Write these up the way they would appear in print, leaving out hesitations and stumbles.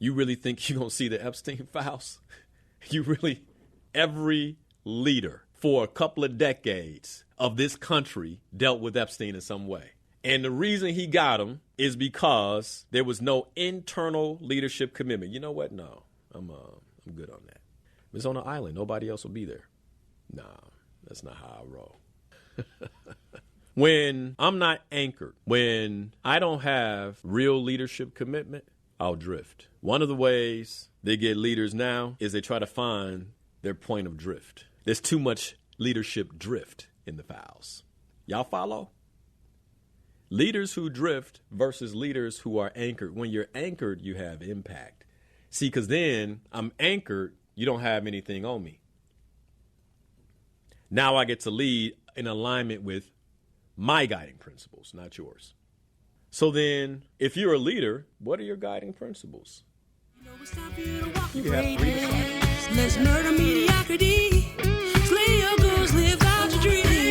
You really think you're going to see the Epstein files? Every leader for a couple of decades of this country dealt with Epstein in some way. And the reason he got him is because there was no internal leadership commitment. You know what? No, I'm good on that. It's on an island. Nobody else will be there. Nah, that's not how I roll. When I'm not anchored, when I don't have real leadership commitment, I'll drift. One of the ways they get leaders now is they try to find their point of drift. There's too much leadership drift in the files. Y'all follow? Leaders who drift versus leaders who are anchored. When you're anchored, you have impact. See, because then I'm anchored, you don't have anything on me. Now I get to lead in alignment with my guiding principles, not yours. So then, if you're a leader, what are your guiding principles? You have 3 disciples. Let's murder mediocrity. Slay your goals, live out your dreams.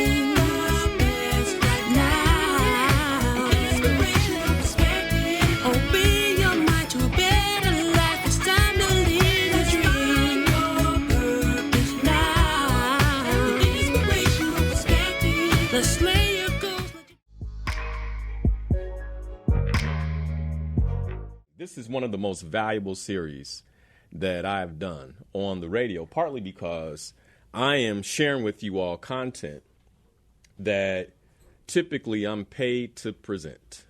This is one of the most valuable series that I've done on the radio, partly because I am sharing with you all content that typically I'm paid to present.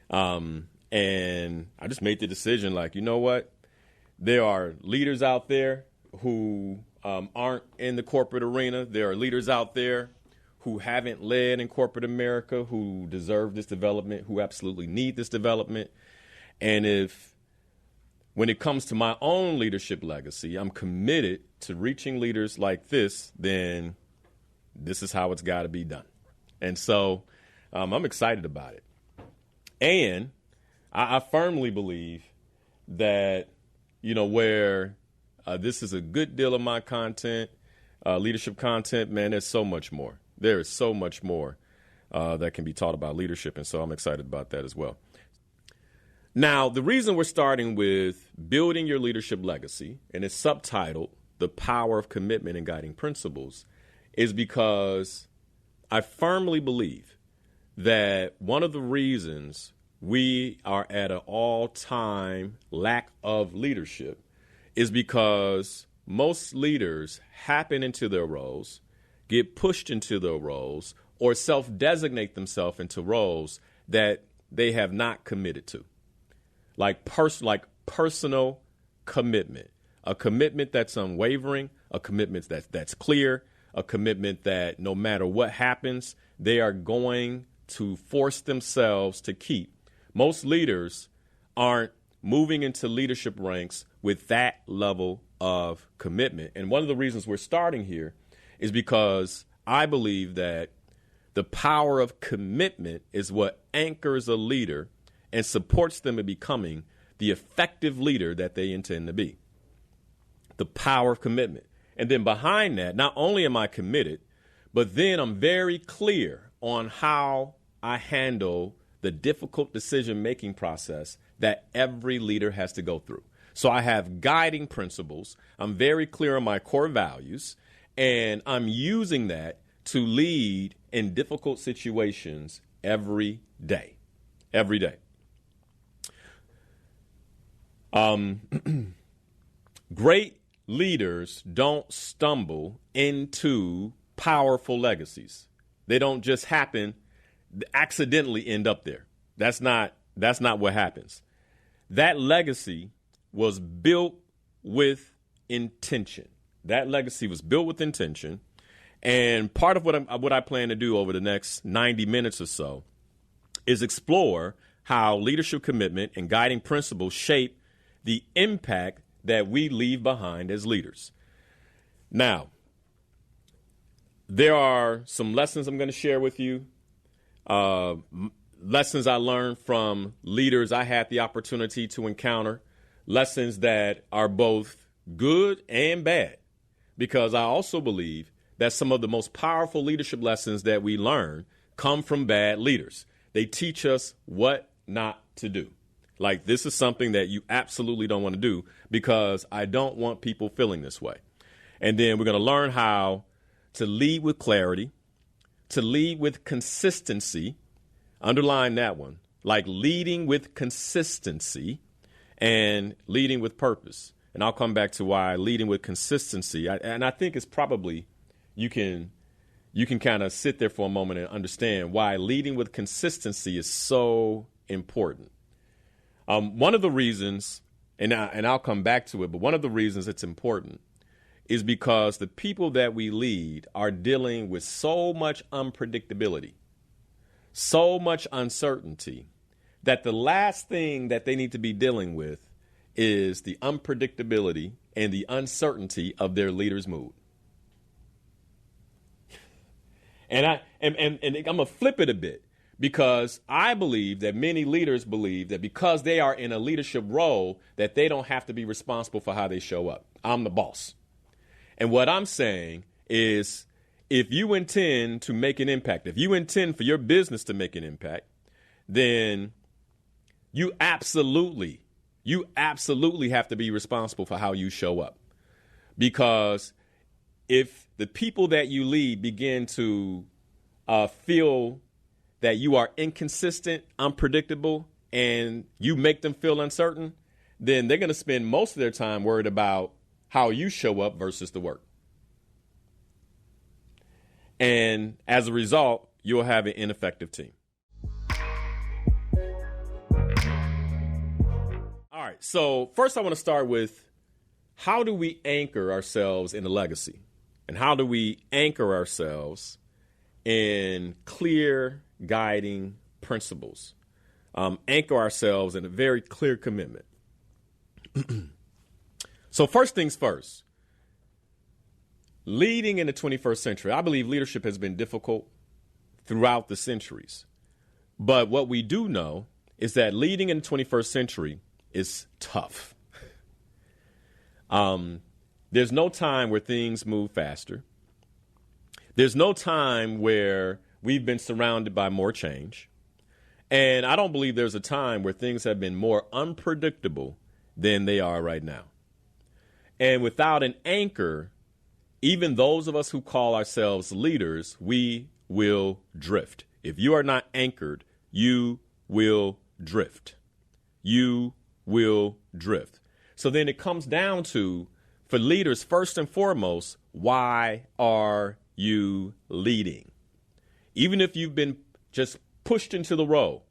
And I just made the decision, like, you know what? There are leaders out there who aren't in the corporate arena. There are leaders out there who haven't led in corporate America, who deserve this development, who absolutely need this development. And when it comes to my own leadership legacy, I'm committed to reaching leaders like this, then this is how it's got to be done. And so I'm excited about it. And I firmly believe that, where this is a good deal of my content, leadership content, man, there's so much more. There is so much more that can be taught about leadership. And so I'm excited about that as well. Now, the reason we're starting with building your leadership legacy, and it's subtitled The Power of Commitment and Guiding Principles, is because I firmly believe that one of the reasons we are at an all-time lack of leadership is because most leaders happen into their roles, get pushed into their roles, or self-designate themselves into roles that they have not committed to. Like personal commitment, a commitment that's unwavering, a commitment that's clear, a commitment that no matter what happens, they are going to force themselves to keep. Most leaders aren't moving into leadership ranks with that level of commitment. And one of the reasons we're starting here is because I believe that the power of commitment is what anchors a leader and supports them in becoming the effective leader that they intend to be. The power of commitment. And then behind that, not only am I committed, but then I'm very clear on how I handle the difficult decision-making process that every leader has to go through. So I have guiding principles. I'm very clear on my core values, and I'm using that to lead in difficult situations every day. Every day. Great leaders don't stumble into powerful legacies. They don't just accidentally end up there. That's not what happens. That legacy was built with intention. That legacy was built with intention. And part of what I plan to do over the next 90 minutes or so is explore how leadership commitment and guiding principles shape the impact that we leave behind as leaders. Now, there are some lessons I'm going to share with you, lessons I learned from leaders I had the opportunity to encounter, lessons that are both good and bad, because I also believe that some of the most powerful leadership lessons that we learn come from bad leaders. They teach us what not to do. Like, this is something that you absolutely don't want to do because I don't want people feeling this way. And then we're going to learn how to lead with clarity, to lead with consistency. Underline that one. Like leading with consistency and leading with purpose. And I'll come back to why leading with consistency. And I think it's probably you can kind of sit there for a moment and understand why leading with consistency is so important. One of the reasons, and I'll come back to it, but one of the reasons it's important is because the people that we lead are dealing with so much unpredictability, so much uncertainty, that the last thing that they need to be dealing with is the unpredictability and the uncertainty of their leader's mood. And I'm going to flip it a bit, because I believe that many leaders believe that because they are in a leadership role, that they don't have to be responsible for how they show up. I'm the boss. And what I'm saying is, if you intend to make an impact, if you intend for your business to make an impact, then you absolutely have to be responsible for how you show up. Because if the people that you lead begin to feel that you are inconsistent, unpredictable, and you make them feel uncertain, then they're going to spend most of their time worried about how you show up versus the work. And as a result, you'll have an ineffective team. All right. So first I want to start with, how do we anchor ourselves in a legacy? And how do we anchor ourselves in clear guiding principles? Anchor ourselves in a very clear commitment. So first things first, leading in the 21st century, I believe leadership has been difficult throughout the centuries. But what we do know is that leading in the 21st century is tough. There's no time where things move faster. There's no time where we've been surrounded by more change. And I don't believe there's a time where things have been more unpredictable than they are right now. And without an anchor, even those of us who call ourselves leaders, we will drift. If you are not anchored, you will drift. You will drift. So then it comes down to, for leaders, first and foremost, why are you leading? Even if you've been just pushed into the role,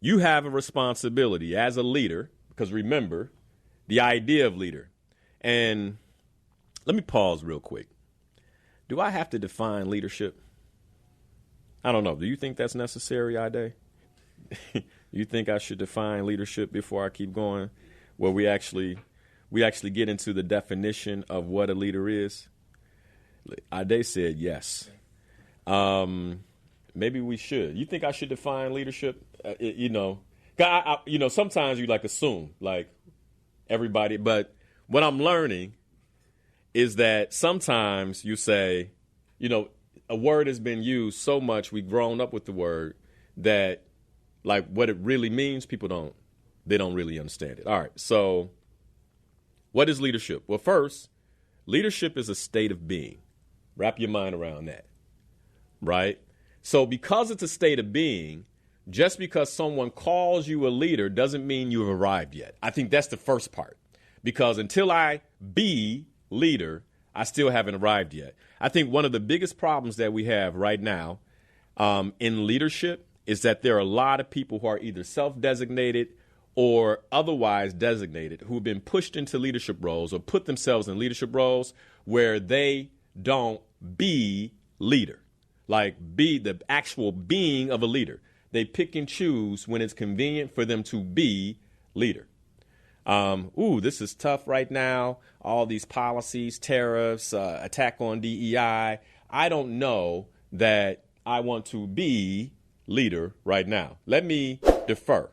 you have a responsibility as a leader, because remember, the idea of leader. And let me pause real quick. Do I have to define leadership? I don't know. Do you think that's necessary, Ide? You think I should define leadership before I keep going? Well, we actually get into the definition of what a leader is. Ide said yes. Maybe we should. You think I should define leadership? Sometimes you assume everybody, but what I'm learning is that sometimes you say, a word has been used so much, we've grown up with the word, that what it really means, people don't really understand it. All right. So what is leadership? Well, first, leadership is a state of being. Wrap your mind around that. Right? So because it's a state of being, just because someone calls you a leader doesn't mean you've arrived yet. I think that's the first part. Because until I be leader, I still haven't arrived yet. I think one of the biggest problems that we have right now in leadership is that there are a lot of people who are either self-designated or otherwise designated who've been pushed into leadership roles or put themselves in leadership roles where they don't be leader, be the actual being of a leader. They pick and choose when it's convenient for them to be leader. This is tough right now. All these policies, tariffs, attack on DEI. I don't know that I want to be leader right now. Let me defer.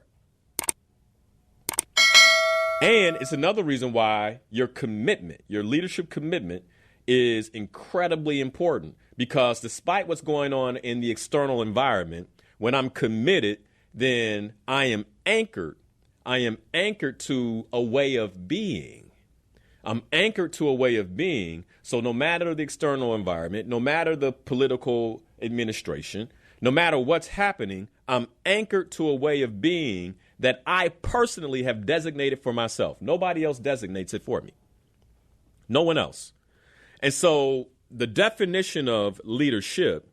And it's another reason why your commitment, your leadership commitment, is incredibly important, because despite what's going on in the external environment, when I'm committed, then I am anchored. I am anchored to a way of being. I'm anchored to a way of being. So no matter the external environment, no matter the political administration, no matter what's happening, I'm anchored to a way of being that I personally have designated for myself. Nobody else designates it for me. No one else. And so the definition of leadership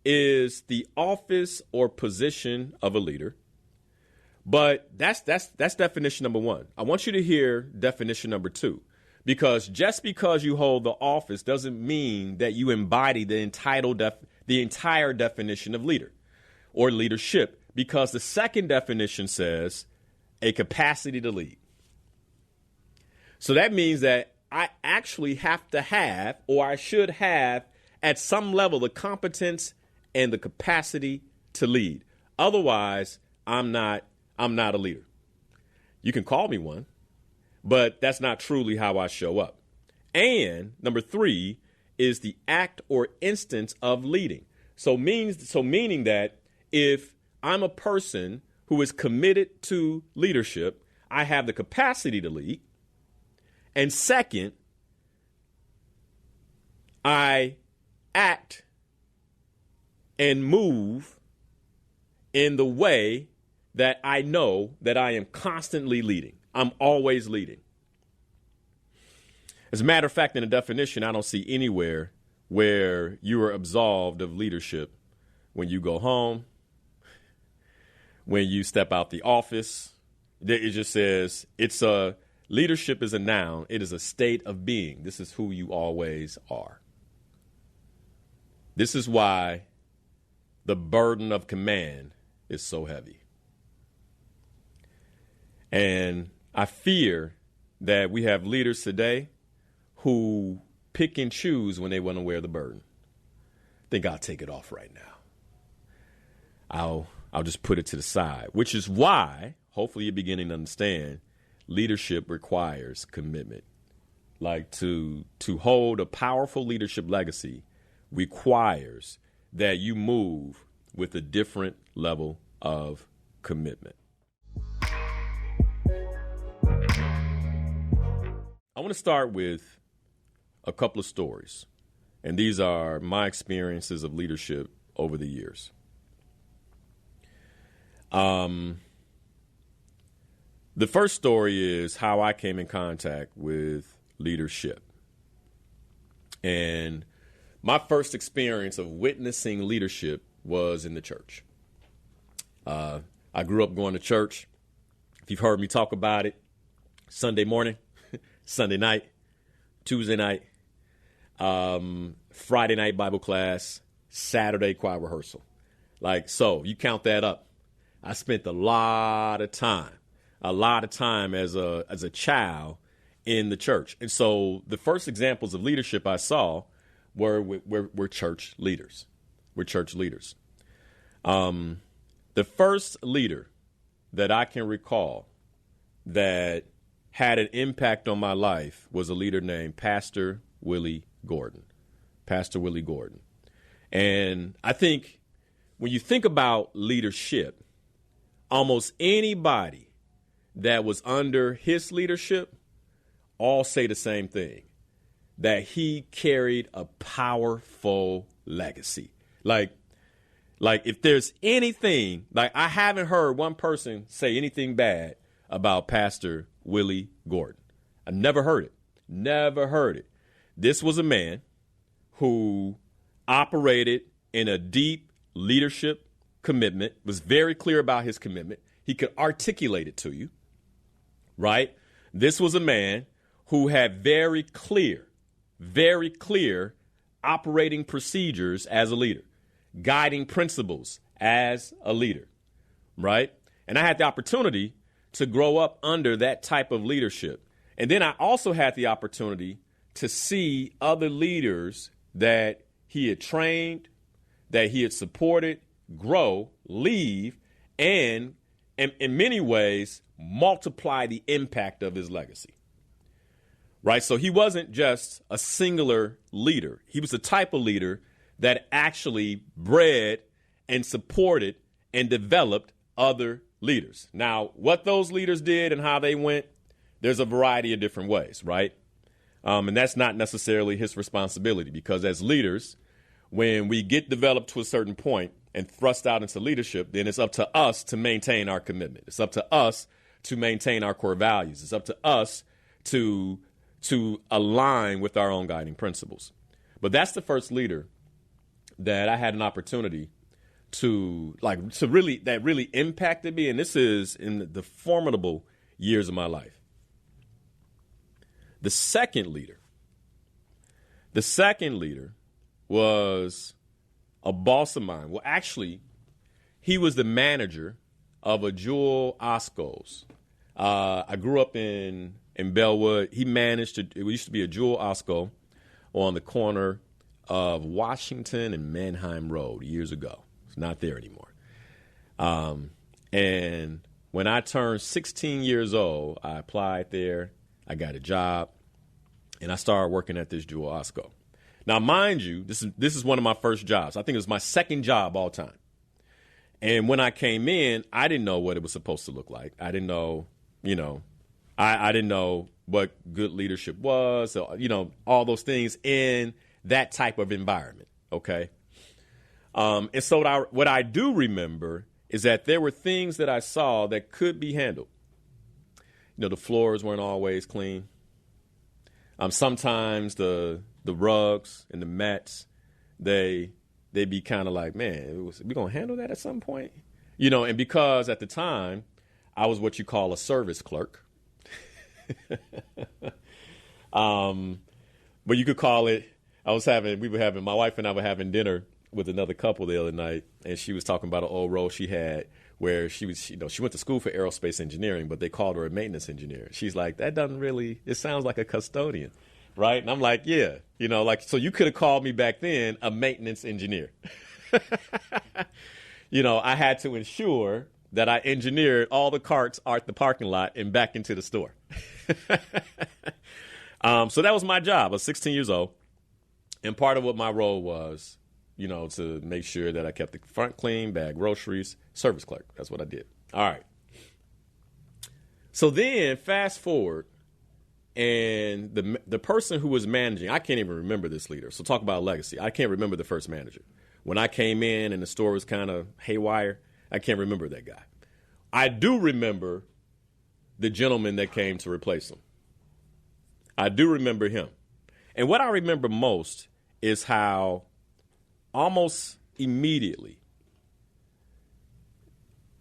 is the office or position of a leader. But that's definition number one. I want you to hear definition number two, because just because you hold the office doesn't mean that you embody the entire definition of leader or leadership, because the second definition says a capacity to lead. So that means that I actually have to have, or I should have at some level, the competence and the capacity to lead. Otherwise, I'm not a leader. You can call me one, but that's not truly how I show up. And number three is the act or instance of leading. So meaning that if I'm a person who is committed to leadership, I have the capacity to lead. And second, I act and move in the way that I know that I am constantly leading. I'm always leading. As a matter of fact, in the definition, I don't see anywhere where you are absolved of leadership when you go home, when you step out the office. It just says leadership is a noun. It is a state of being. This is who you always are. This is why the burden of command is so heavy. And I fear that we have leaders today who pick and choose when they want to wear the burden. Think I'll take it off right now. I'll just put it to the side, which is why, hopefully you're beginning to understand, leadership requires commitment. Like to hold a powerful leadership legacy requires that you move with a different level of commitment. I want to start with a couple of stories, and these are my experiences of leadership over the years. The first story is how I came in contact with leadership. And my first experience of witnessing leadership was in the church. I grew up going to church. If you've heard me talk about it, Sunday morning, Sunday night, Tuesday night, Friday night Bible class, Saturday choir rehearsal. So you count that up. I spent a lot of time as a child in the church. And so the first examples of leadership I saw were church leaders. The first leader that I can recall that had an impact on my life was a leader named Pastor Willie Gordon. And I think when you think about leadership, almost anybody that was under his leadership all say the same thing, that he carried a powerful legacy. Like if there's anything, I haven't heard one person say anything bad about Pastor Willie Gordon. I never heard it. This was a man who operated in a deep leadership commitment, was very clear about his commitment. He could articulate it to you, right? This was a man who had very clear operating procedures as a leader, guiding principles as a leader, right? And I had the opportunity to grow up under that type of leadership. And then I also had the opportunity to see other leaders that he had trained, that he had supported, grow, leave, and in many ways multiply the impact of his legacy. Right? So he wasn't just a singular leader. He was the type of leader that actually bred and supported and developed other leaders. Now, what those leaders did and how they went, there's a variety of different ways, right? And that's not necessarily his responsibility, because as leaders, when we get developed to a certain point and thrust out into leadership, then it's up to us to maintain our commitment. It's up to us to maintain our core values. It's up to us to align with our own guiding principles. But that's the first leader that I had an opportunity that really impacted me. And this is in the formidable years of my life. The second leader was a boss of mine. Well, actually, he was the manager of a Jewel Osco's. I grew up in Bellwood. It used to be a Jewel Osco on the corner of Washington and Manheim Road years ago. It's not there anymore. And when I turned 16 years old, I applied there. I got a job, and I started working at this Jewel Osco. Now, mind you, this is one of my first jobs. I think it was my second job all time. And when I came in, I didn't know what it was supposed to look like. I didn't know, I didn't know what good leadership was, all those things in that type of environment. Okay. And so what I do remember is that there were things that I saw that could be handled. The floors weren't always clean. Sometimes the rugs and the mats, they'd be kind of like, man, we going to handle that at some point? And because at the time I was what you call a service clerk. But you could call it, my wife and I were having dinner with another couple the other night, and she was talking about an old role she had where she went to school for aerospace engineering, but they called her a maintenance engineer. She's like, it sounds like a custodian, right? And I'm like, yeah, so you could have called me back then a maintenance engineer. I had to ensure that I engineered all the carts out the parking lot and back into the store. So that was my job. I was 16 years old. And part of what my role was, to make sure that I kept the front clean, bag groceries, service clerk. That's what I did. All right. So then fast forward, and the person who was managing, I can't even remember this leader. So talk about legacy. I can't remember the first manager. When I came in and the store was kind of haywire, I can't remember that guy. I do remember the gentleman that came to replace him. I do remember him. And what I remember most is how almost immediately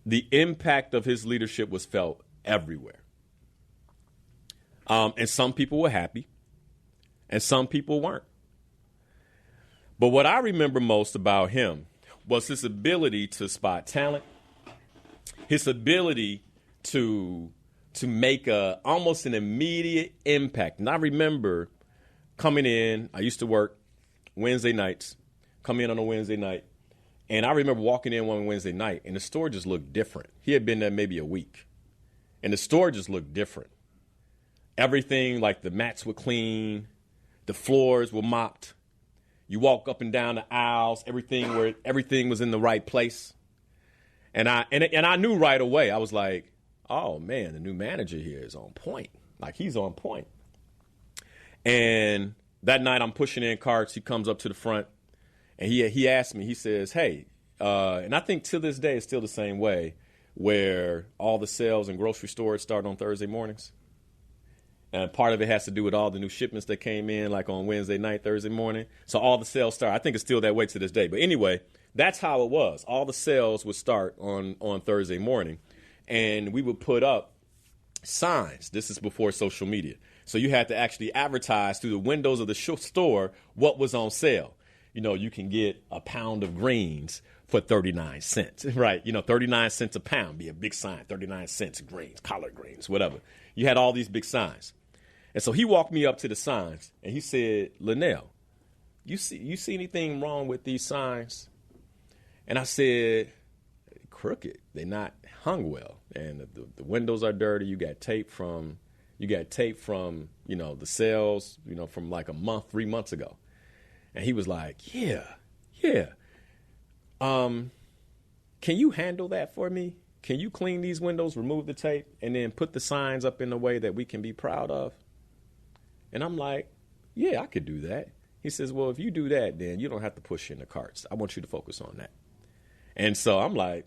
the impact of his leadership was felt everywhere. And some people were happy and some people weren't. But what I remember most about him was his ability to spot talent, his ability to make almost an immediate impact. And I remember coming in, I used to work Wednesday nights, come in on a Wednesday night, and I remember walking in one Wednesday night, and the store just looked different. He had been there maybe a week, and the store just looked different. Everything, like the mats were clean, the floors were mopped. You walk up and down the aisles, everything was in the right place. And I knew right away. I was like, oh man, the new manager here is on point. Like, he's on point. And that night I'm pushing in carts. He comes up to the front and he asked me, he says, hey, and I think to this day it's still the same way, where all the sales and grocery stores start on Thursday mornings. And part of it has to do with all the new shipments that came in, like on Wednesday night, Thursday morning. So all the sales start. I think it's still that way to this day. But anyway, that's how it was. All the sales would start on Thursday morning. And we would put up signs. This is before social media. So you had to actually advertise through the windows of the store what was on sale. You can get a pound of greens for 39 cents, right? 39 cents a pound, be a big sign, 39 cents greens, collard greens, whatever. You had all these big signs. And so he walked me up to the signs and he said, Linal, you see anything wrong with these signs? And I said, crooked. They're not hung well. And the windows are dirty. You got tape from, the sales, from like 3 months ago. And he was like, yeah. Can you handle that for me? can you clean these windows, remove the tape, and then put the signs up in a way that we can be proud of? And I'm like, yeah, I could do that. He says, well, if you do that, then you don't have to push in the carts. I want you to focus on that. And so I'm like,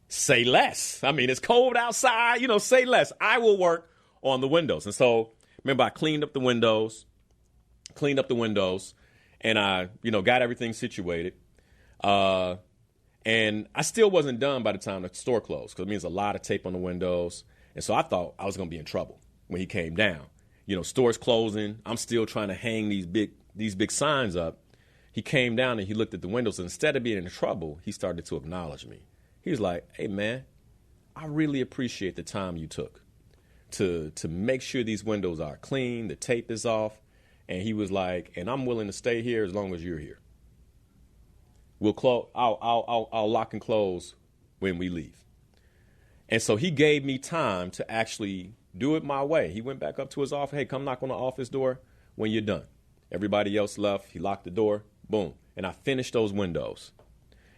say less. I mean, it's cold outside, say less. I will work on the windows. And so remember, I cleaned up the windows, and I, got everything situated. And I still wasn't done by the time the store closed, because it means a lot of tape on the windows. And so I thought I was going to be in trouble when he came down. Stores closing. I'm still trying to hang these big signs up. He came down and he looked at the windows. And instead of being in trouble, he started to acknowledge me. He was like, hey, man, I really appreciate the time you took to make sure these windows are clean, the tape is off. And he was like, and I'm willing to stay here as long as you're here. We'll close. I'll lock and close when we leave. And so he gave me time to actually do it my way. He went back up to his office. Hey, come knock on the office door when you're done. Everybody else left. He locked the door. Boom. And I finished those windows.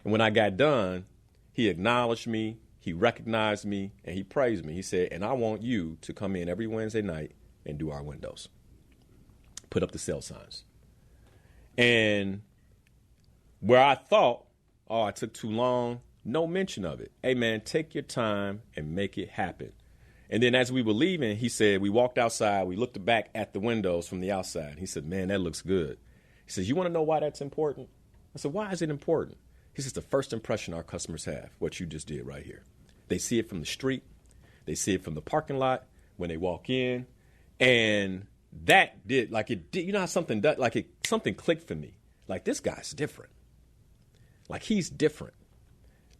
And when I got done, he acknowledged me. He recognized me, and he praised me. He said, and I want you to come in every Wednesday night and do our windows. Put up the sale signs. And where I thought, oh, I took too long, no mention of it. Hey, man, take your time and make it happen. And then as we were leaving, he said, we walked outside. We looked back at the windows from the outside. He said, man, that looks good. He says, you want to know why that's important? I said, why is it important? He says, the first impression our customers have, what you just did right here. They see it from the street. They see it from the parking lot when they walk in. And that did, how something does, something clicked for me. Like, this guy's different. Like, he's different.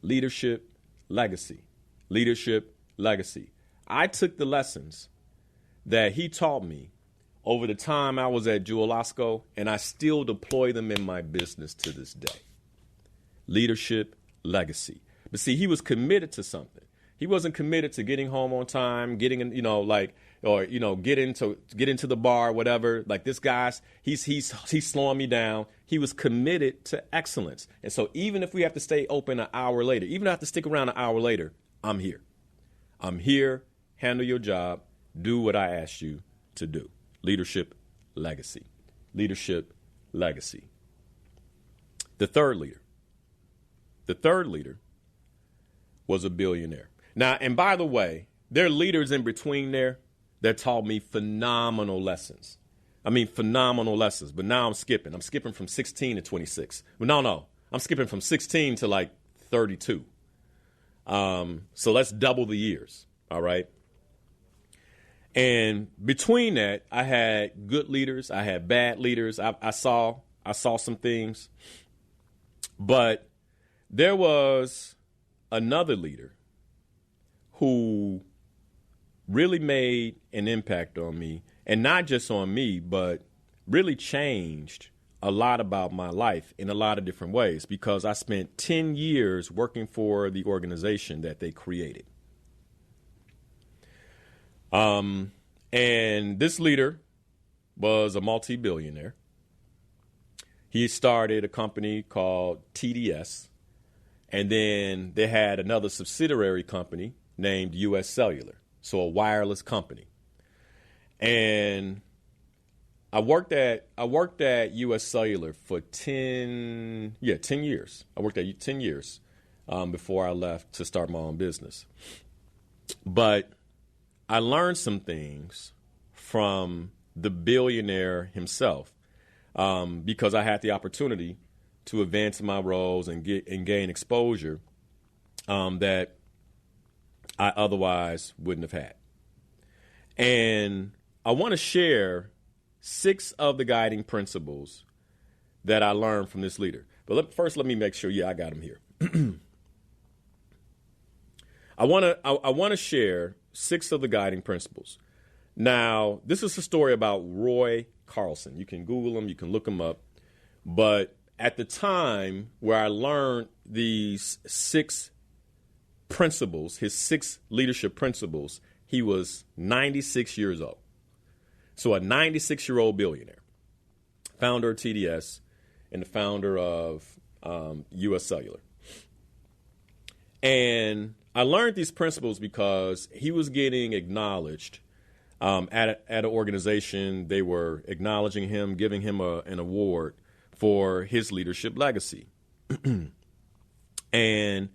Leadership, legacy. Leadership, legacy. I took the lessons that he taught me over the time I was at Jewel Osco, and I still deploy them in my business to this day. Leadership, legacy. But see, he was committed to something. He wasn't committed to getting home on time, get into the bar, whatever. Like, this guy's, he's slowing me down. He was committed to excellence. And so even if we have to stay open an hour later, even if I have to stick around an hour later, I'm here. I'm here. Handle your job. Do what I asked you to do. Leadership, legacy. Leadership, legacy. The third leader was a billionaire. Now, and by the way, there are leaders in between there that taught me phenomenal lessons. Phenomenal lessons. But now I'm skipping. I'm skipping from 16 to 26. Well, no. I'm skipping from 16 to like 32. So let's double the years. All right. And between that, I had good leaders. I had bad leaders. I saw some things. But there was another leader who really made an impact on me, and not just on me, but really changed a lot about my life in a lot of different ways, because I spent 10 years working for the organization that they created. And this leader was a multi-billionaire. He started a company called TDS, and then they had another subsidiary company named US Cellular, so a wireless company. And I worked at US Cellular for 10 years. I worked at 10 years before I left to start my own business. But I learned some things from the billionaire himself, because I had the opportunity to advance in my roles and gain exposure that I otherwise wouldn't have had. And I want to share 6 of the guiding principles that I learned from this leader. But first, let me make sure, I got them here. I want to share 6 of the guiding principles. Now, this is a story about Roy Carlson. You can Google him, you can look him up. But at the time where I learned these 6 principles, his 6 leadership principles, he was 96 years old. So a 96-year-old billionaire, founder of TDS and the founder of US Cellular. And I learned these principles because he was getting acknowledged at an organization. They were acknowledging him, giving him an award for his leadership legacy. And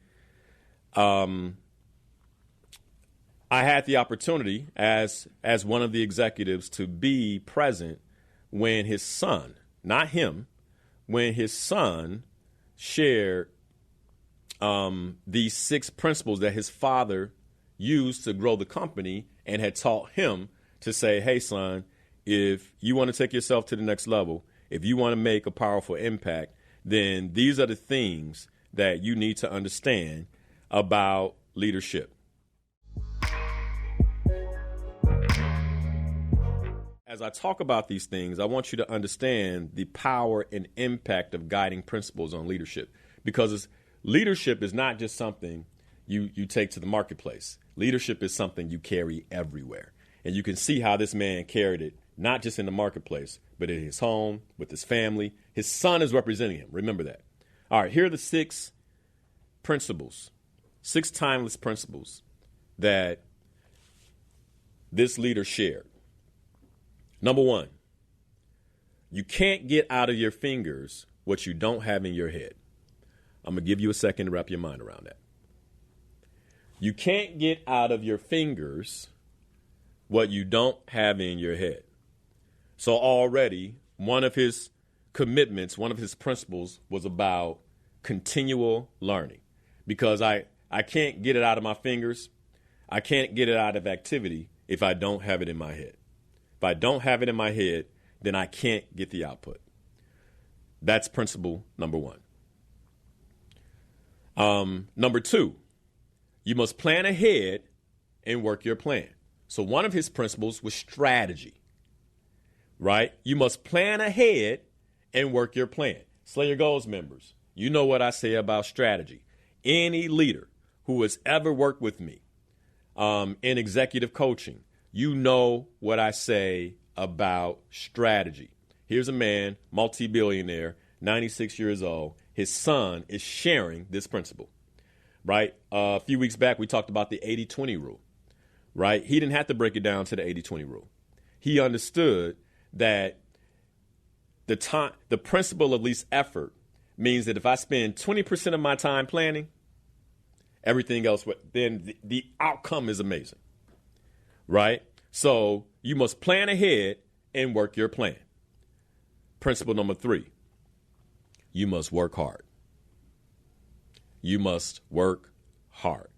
I had the opportunity as one of the executives to be present when his son, not him, when his son shared these 6 principles that his father used to grow the company and had taught him to say, hey, son, if you want to take yourself to the next level, if you want to make a powerful impact, then these are the things that you need to understand about leadership. As I talk about these things, I want you to understand the power and impact of guiding principles on leadership, because leadership is not just something you take to the marketplace. Leadership is something you carry everywhere. And you can see how this man carried it, not just in the marketplace, but in his home, with his family. His son is representing him. Remember that. All right, here are the 6 principles, 6 timeless principles that this leader shared. Number 1, you can't get out of your fingers what you don't have in your head. I'm going to give you a second to wrap your mind around that. You can't get out of your fingers what you don't have in your head. So already, one of his commitments, one of his principles was about continual learning, because I can't get it out of my fingers. I can't get it out of activity if I don't have it in my head. If I don't have it in my head, then I can't get the output. That's principle number 1. Number 2, you must plan ahead and work your plan. So one of his principles was strategy, right? You must plan ahead and work your plan. Slay Your Goals members, you know what I say about strategy. Any leader who has ever worked with me in executive coaching, you know what I say about strategy. Here's a man, multi-billionaire, 96 years old. His son is sharing this principle, right? A few weeks back, we talked about the 80-20 rule, right? He didn't have to break it down to the 80-20 rule. He understood that the principle of least effort means that if I spend 20% of my time planning, everything else, then the outcome is amazing. Right? So you must plan ahead and work your plan. Principle number 3, you must work hard. You must work hard.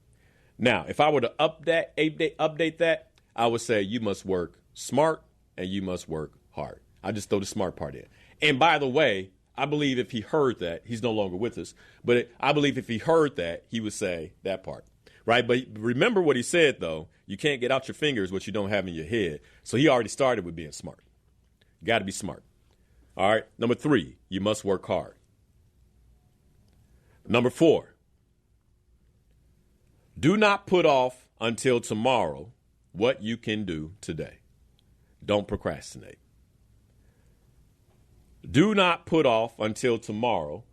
Now, if I were to update that, I would say you must work smart and you must work hard. I just throw the smart part in. And by the way, I believe if he heard that, he's no longer with us, but I believe if he heard that, he would say that part. Right? But remember what he said, though. You can't get out your fingers what you don't have in your head. So he already started with being smart. You got to be smart. All right. Number 3, you must work hard. Number 4, do not put off until tomorrow what you can do today. Don't procrastinate. Do not put off until tomorrow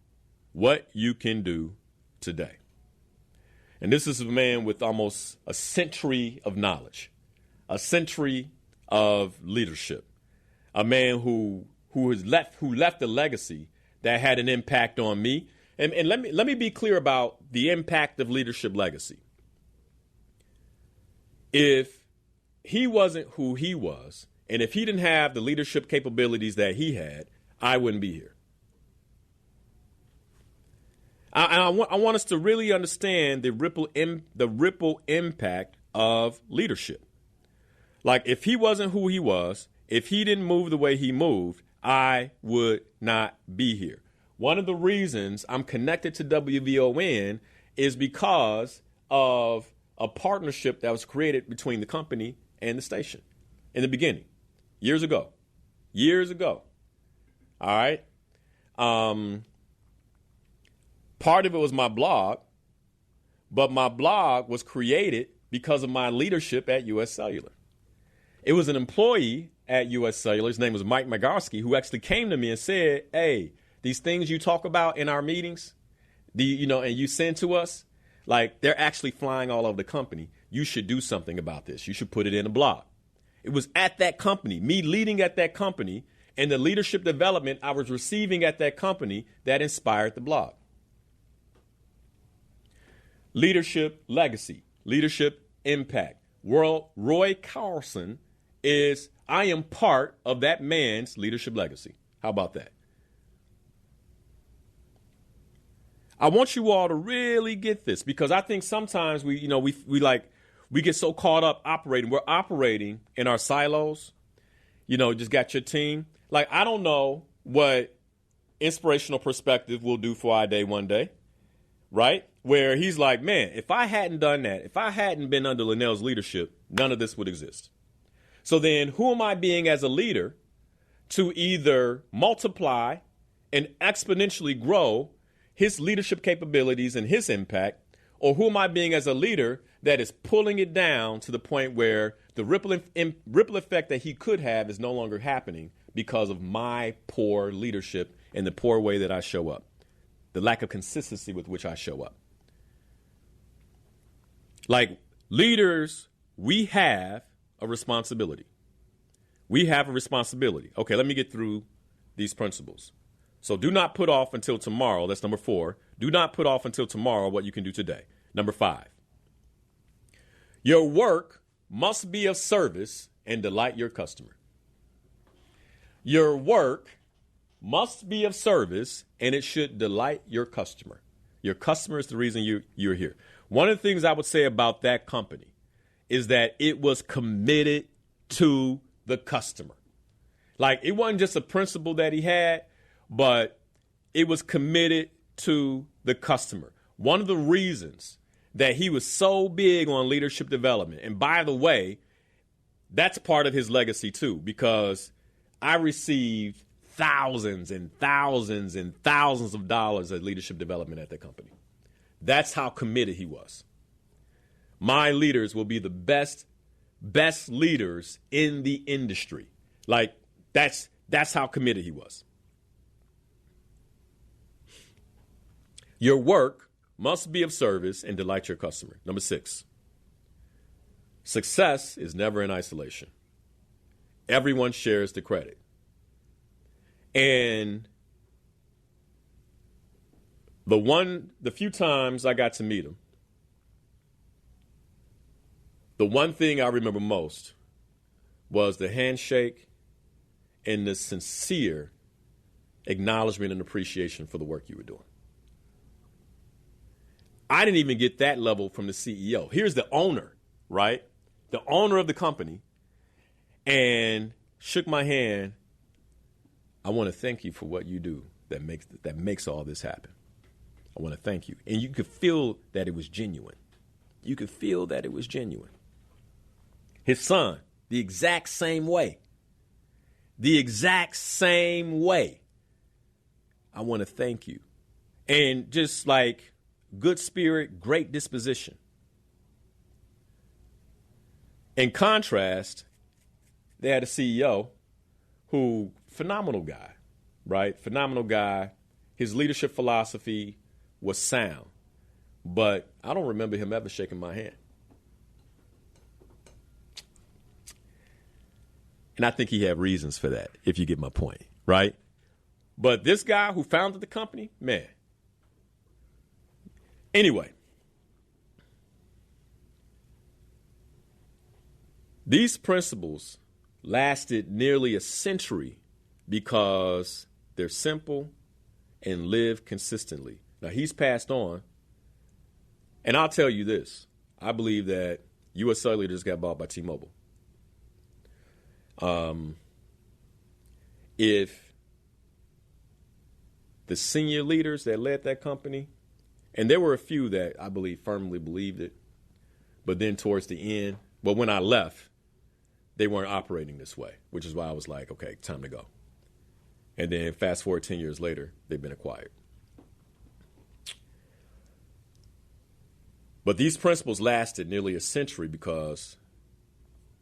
what you can do today. And this is a man with almost a century of knowledge, a century of leadership, a man who left a legacy that had an impact on me. And let me be clear about the impact of leadership legacy. If he wasn't who he was, and if he didn't have the leadership capabilities that he had, I wouldn't be here. I want us to really understand the ripple impact of leadership. Like, if he wasn't who he was, if he didn't move the way he moved, I would not be here. One of the reasons I'm connected to WVON is because of a partnership that was created between the company and the station in the beginning, years ago. All right. Part of it was my blog, but my blog was created because of my leadership at U.S. Cellular. It was an employee at U.S. Cellular, his name was Mike Magarski, who actually came to me and said, hey, these things you talk about in our meetings, and you send to us, Like, they're actually flying all over the company. You should do something about this. You should put it in a blog. It was at that company, me leading at that company, and the leadership development I was receiving at that company that inspired the blog. Leadership legacy, leadership impact. Roy Carlson I am part of that man's leadership legacy. How about that? I want you all to really get this, because I think sometimes we get so caught up operating. We're operating in our silos. Just got your team. Like, I don't know what Inspirational Perspective will do for our day one day, right? Where he's like, man, if I hadn't done that, if I hadn't been under Linal's leadership, none of this would exist. So then who am I being as a leader to either multiply and exponentially grow his leadership capabilities and his impact, or who am I being as a leader that is pulling it down to the point where the ripple effect that he could have is no longer happening because of my poor leadership and the poor way that I show up, the lack of consistency with which I show up. Like, leaders, we have a responsibility. We have a responsibility. Okay, let me get through these principles. So do not put off until tomorrow. That's number 4. Do not put off until tomorrow what you can do today. Number 5. Your work must be of service and delight your customer. Your work must be of service and it should delight your customer. Your customer is the reason you're here. One of the things I would say about that company is that it was committed to the customer. Like, it wasn't just a principle that he had, but it was committed to the customer. One of the reasons that he was so big on leadership development, and by the way, that's part of his legacy too, because I received thousands and thousands and thousands of dollars of leadership development at the company. That's how committed he was. My leaders will be the best leaders in the industry. Like, that's how committed he was. Your work must be of service and delight your customer. Number 6, success is never in isolation. Everyone shares the credit. And the few times I got to meet him, the one thing I remember most was the handshake and the sincere acknowledgement and appreciation for the work you were doing. I didn't even get that level from the CEO. Here's the owner, right? The owner of the company, and shook my hand. I want to thank you for what you do that makes all this happen. I want to thank you. And you could feel that it was genuine. You could feel that it was genuine. His son, the exact same way. The exact same way. I want to thank you. And just like good spirit, great disposition. In contrast, they had a CEO who, phenomenal guy, right? Phenomenal guy. His leadership philosophy was sound, but I don't remember him ever shaking my hand. And I think he had reasons for that, if you get my point, right? But this guy who founded the company, man. Anyway, these principles lasted nearly a century because they're simple and live consistently. Now, he's passed on, and I'll tell you this. I believe that U.S. Cellular just got bought by T-Mobile. If the senior leaders that led that company, and there were a few that I believe firmly believed it, but then towards the end, but when I left, they weren't operating this way, which is why I was like, okay, time to go. And then fast forward 10 years later, they've been acquired. But these principles lasted nearly a century because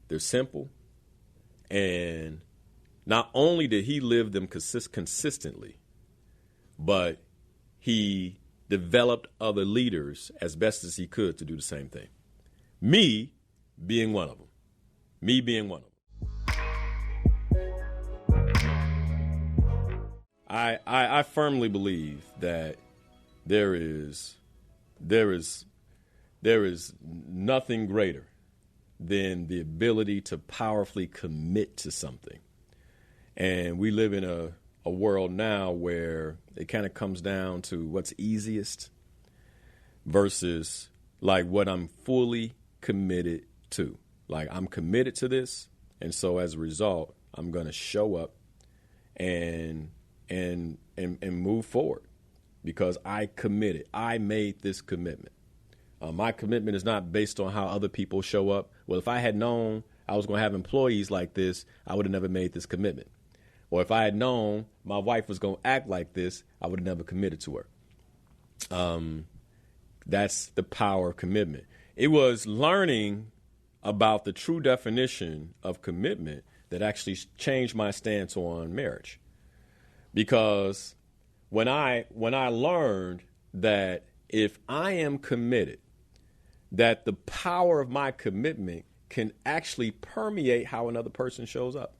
they're simple. And not only did he live them consistently, but he developed other leaders as best as he could to do the same thing. Me being one of them. Me being one of them. I firmly believe that there is nothing greater than the ability to powerfully commit to something. And we live in a world now where it kind of comes down to what's easiest versus like what I'm fully committed to. Like I'm committed to this. And so as a result, I'm going to show up and move forward because I committed. I made this commitment. My commitment is not based on how other people show up. Well, if I had known I was going to have employees like this, I would have never made this commitment. Or if I had known my wife was going to act like this, I would have never committed to her. That's the power of commitment. It was learning about the true definition of commitment that actually changed my stance on marriage. Because when I learned that if I am committed, that the power of my commitment can actually permeate how another person shows up.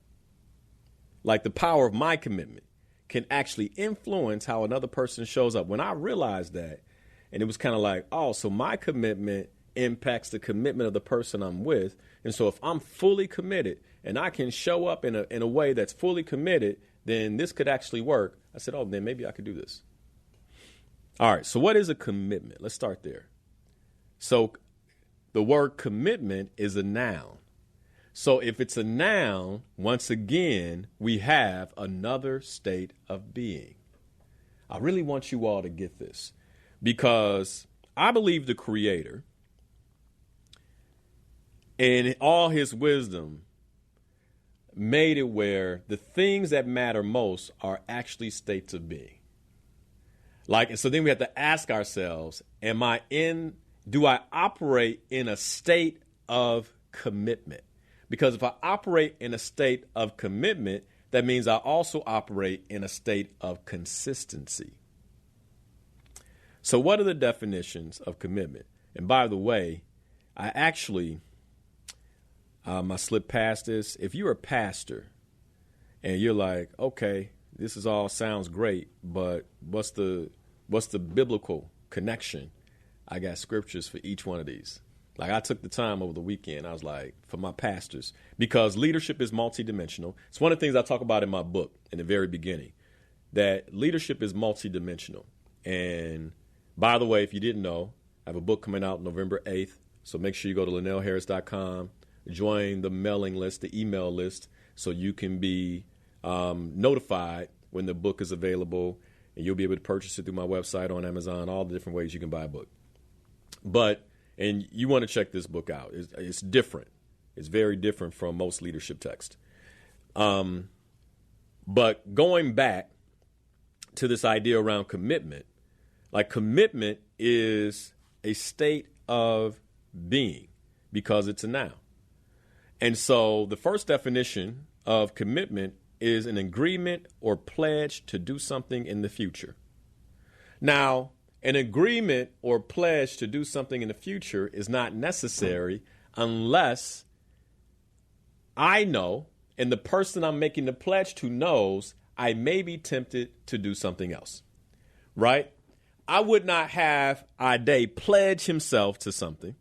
Like the power of my commitment can actually influence how another person shows up. When I realized that, and it was kind of like, oh, so my commitment impacts the commitment of the person I'm with. And so if I'm fully committed and I can show up in a way that's fully committed, then this could actually work. I said, oh, then maybe I could do this. All right. So what is a commitment? Let's start there. So the word commitment is a noun. So if it's a noun, once again, we have another state of being. I really want you all to get this because I believe the Creator, in all his wisdom, made it where the things that matter most are actually states of being. Like, so then we have to ask ourselves, do I operate in a state of commitment? Because if I operate in a state of commitment, that means I also operate in a state of consistency. So what are the definitions of commitment? And by the way, I slipped past this. If you're a pastor and you're like, okay, this is all sounds great, but what's the biblical connection? I got scriptures for each one of these. Like I took the time over the weekend. I was like, for my pastors, because leadership is multidimensional. It's one of the things I talk about in my book in the very beginning, that leadership is multidimensional. And by the way, if you didn't know, I have a book coming out November 8th. So make sure you go to linalharris.com, join the mailing list, the email list, so you can be notified when the book is available. And you'll be able to purchase it through my website, on Amazon, all the different ways you can buy a book. And you want to check this book out. It's different. It's very different from most leadership text. But going back to this idea around commitment, like commitment is a state of being because it's a noun. And so the first definition of commitment is an agreement or pledge to do something in the future. Now, an agreement or pledge to do something in the future is not necessary unless I know and the person I'm making the pledge to knows I may be tempted to do something else, right? I would not have Ade pledge himself to something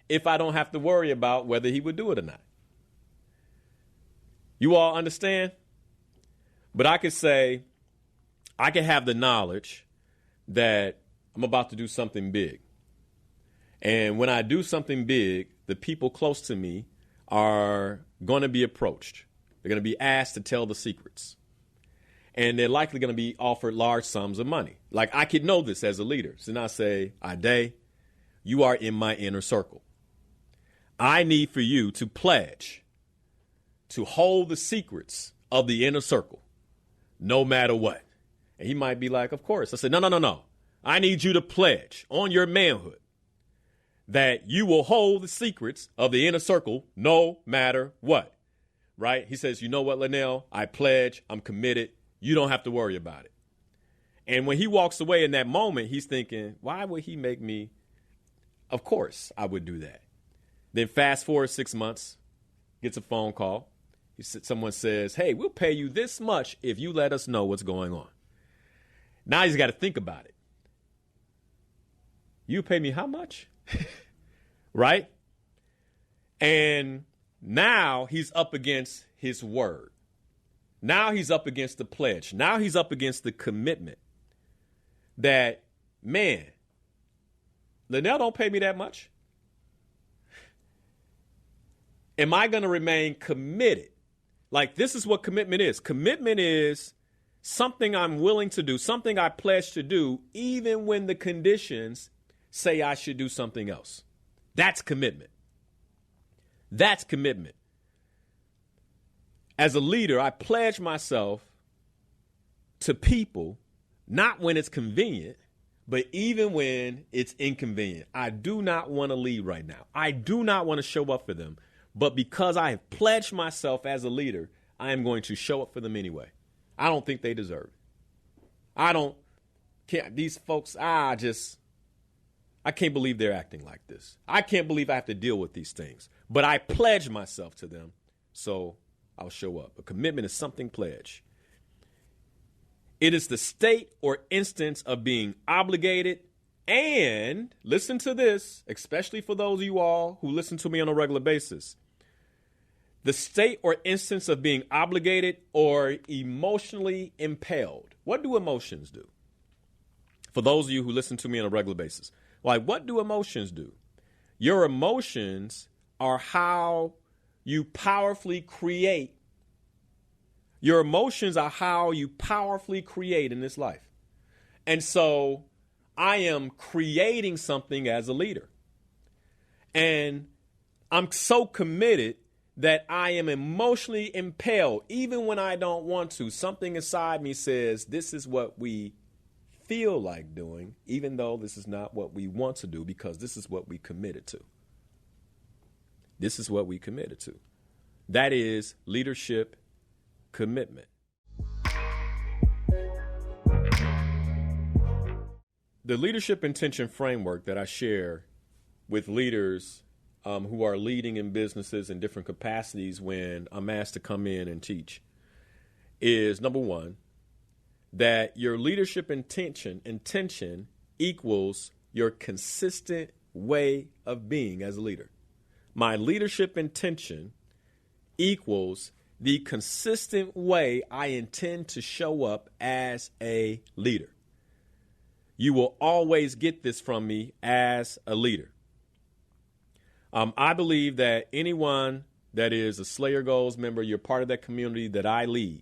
if I don't have to worry about whether he would do it or not. You all understand? But I could say, I could have the knowledge that I'm about to do something big. And when I do something big, the people close to me are going to be approached. They're going to be asked to tell the secrets. And they're likely going to be offered large sums of money. Like I could know this as a leader. So then I say, Ade, you are in my inner circle. I need for you to pledge to hold the secrets of the inner circle, no matter what. And he might be like, of course. I said, no. I need you to pledge on your manhood that you will hold the secrets of the inner circle no matter what. Right? He says, you know what, Linal? I pledge. I'm committed. You don't have to worry about it. And when he walks away in that moment, he's thinking, why would he make me? Of course I would do that. Then fast forward 6 months, gets a phone call. Someone says, hey, we'll pay you this much if you let us know what's going on. Now he's got to think about it. You pay me how much? Right? And now he's up against his word. Now he's up against the pledge. Now he's up against the commitment that, man, Linal don't pay me that much. Am I going to remain committed? Like, this is what commitment is. Commitment is something I'm willing to do, something I pledge to do, even when the conditions say I should do something else. That's commitment. That's commitment. As a leader, I pledge myself to people, not when it's convenient, but even when it's inconvenient. I do not want to lead right now. I do not want to show up for them. But because I have pledged myself as a leader, I am going to show up for them anyway. I don't think they deserve it. These folks, I can't believe they're acting like this. I can't believe I have to deal with these things. But I pledge myself to them, so I'll show up. A commitment is something pledged. It is the state or instance of being obligated, and listen to this, especially for those of you all who listen to me on a regular basis. The state or instance of being obligated or emotionally impelled. What do emotions do? For those of you who listen to me on a regular basis, like, what do emotions do? Your emotions are how you powerfully create. Your emotions are how you powerfully create in this life. And so I am creating something as a leader. And I'm so committed that I am emotionally impelled, even when I don't want to. Something inside me says, this is what we feel like doing, even though this is not what we want to do, because this is what we committed to. This is what we committed to. That is leadership commitment. The leadership intention framework that I share with leaders who are leading in businesses in different capacities when I'm asked to come in and teach is, number one, that your leadership intention equals your consistent way of being as a leader. My leadership intention equals the consistent way I intend to show up as a leader. You will always get this from me as a leader. I believe that anyone that is a Slayer Goals member, you're part of that community that I lead,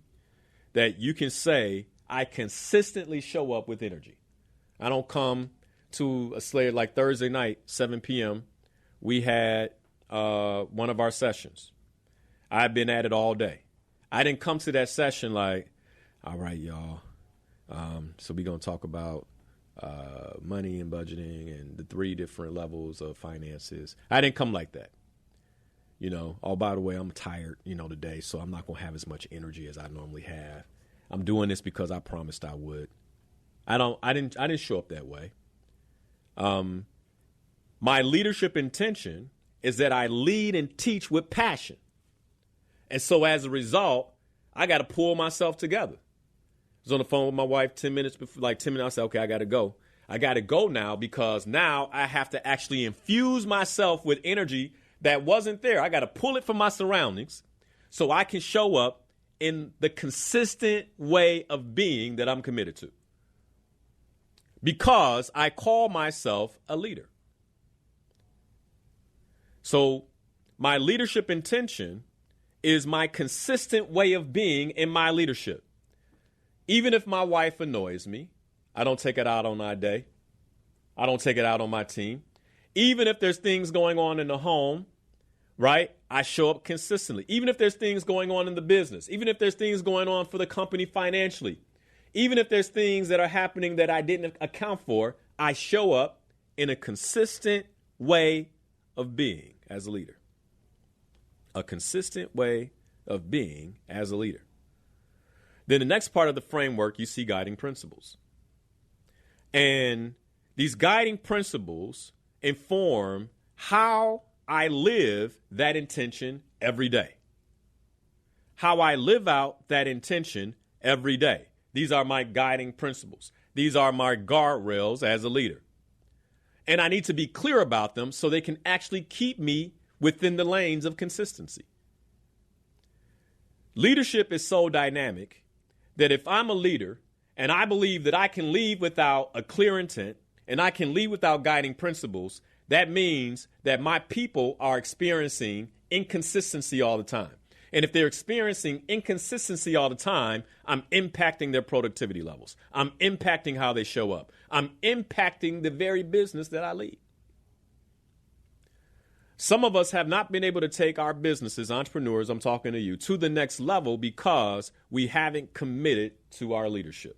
that you can say, I consistently show up with energy. I don't come to a Slayer like Thursday night, 7 p.m. We had one of our sessions. I've been at it all day. I didn't come to that session like, all right, y'all. So we're going to talk about money and budgeting and the 3 different levels of finances. I didn't come like that. Oh, by the way, I'm tired, today, so I'm not going to have as much energy as I normally have. I'm doing this because I promised I would. I didn't show up that way. My leadership intention is that I lead and teach with passion. And so as a result, I got to pull myself together. I was on the phone with my wife 10 minutes before, I said, okay, I got to go. I got to go now because now I have to actually infuse myself with energy that wasn't there. I got to pull it from my surroundings so I can show up in the consistent way of being that I'm committed to. Because I call myself a leader. So my leadership intention is my consistent way of being in my leadership. Even if my wife annoys me, I don't take it out on my day. I don't take it out on my team. Even if there's things going on in the home, right? I show up consistently. Even if there's things going on in the business, even if there's things going on for the company financially, even if there's things that are happening that I didn't account for, I show up in a consistent way of being as a leader. A consistent way of being as a leader. Then the next part of the framework, you see guiding principles. And these guiding principles inform how I live that intention every day. How I live out that intention every day. These are my guiding principles. These are my guardrails as a leader. And I need to be clear about them so they can actually keep me within the lanes of consistency. Leadership is so dynamic that if I'm a leader and I believe that I can lead without a clear intent and I can lead without guiding principles, that means that my people are experiencing inconsistency all the time. And if they're experiencing inconsistency all the time, I'm impacting their productivity levels. I'm impacting how they show up. I'm impacting the very business that I lead. Some of us have not been able to take our businesses, entrepreneurs, I'm talking to you, to the next level because we haven't committed to our leadership.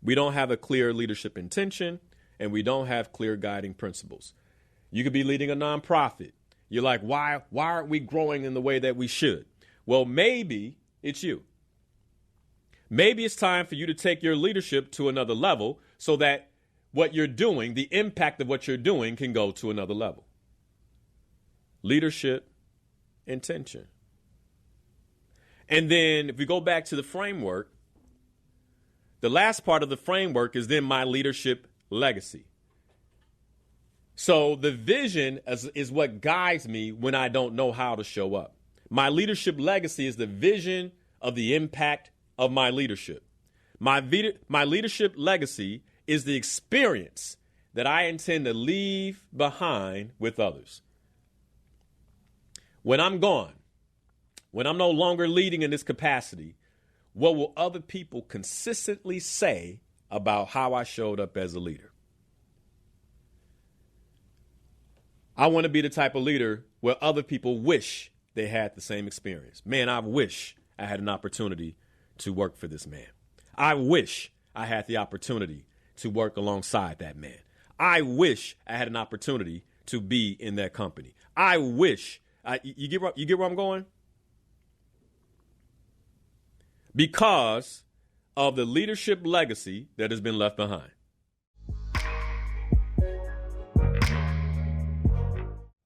We don't have a clear leadership intention, and we don't have clear guiding principles. You could be leading a nonprofit. You're like, why aren't we growing in the way that we should? Well, maybe it's you. Maybe it's time for you to take your leadership to another level so that what you're doing, the impact of what you're doing, can go to another level. Leadership, intention. And then if we go back to the framework, the last part of the framework is then my leadership legacy. So the vision is what guides me when I don't know how to show up. My leadership legacy is the vision of the impact of my leadership. My leadership legacy is the experience that I intend to leave behind with others. When I'm gone, when I'm no longer leading in this capacity, what will other people consistently say about how I showed up as a leader? I want to be the type of leader where other people wish they had the same experience. Man, I wish I had an opportunity to work for this man. I wish I had the opportunity to work alongside that man. I wish I had an opportunity to be in that company. I wish. You get where I'm going? Because of the leadership legacy that has been left behind.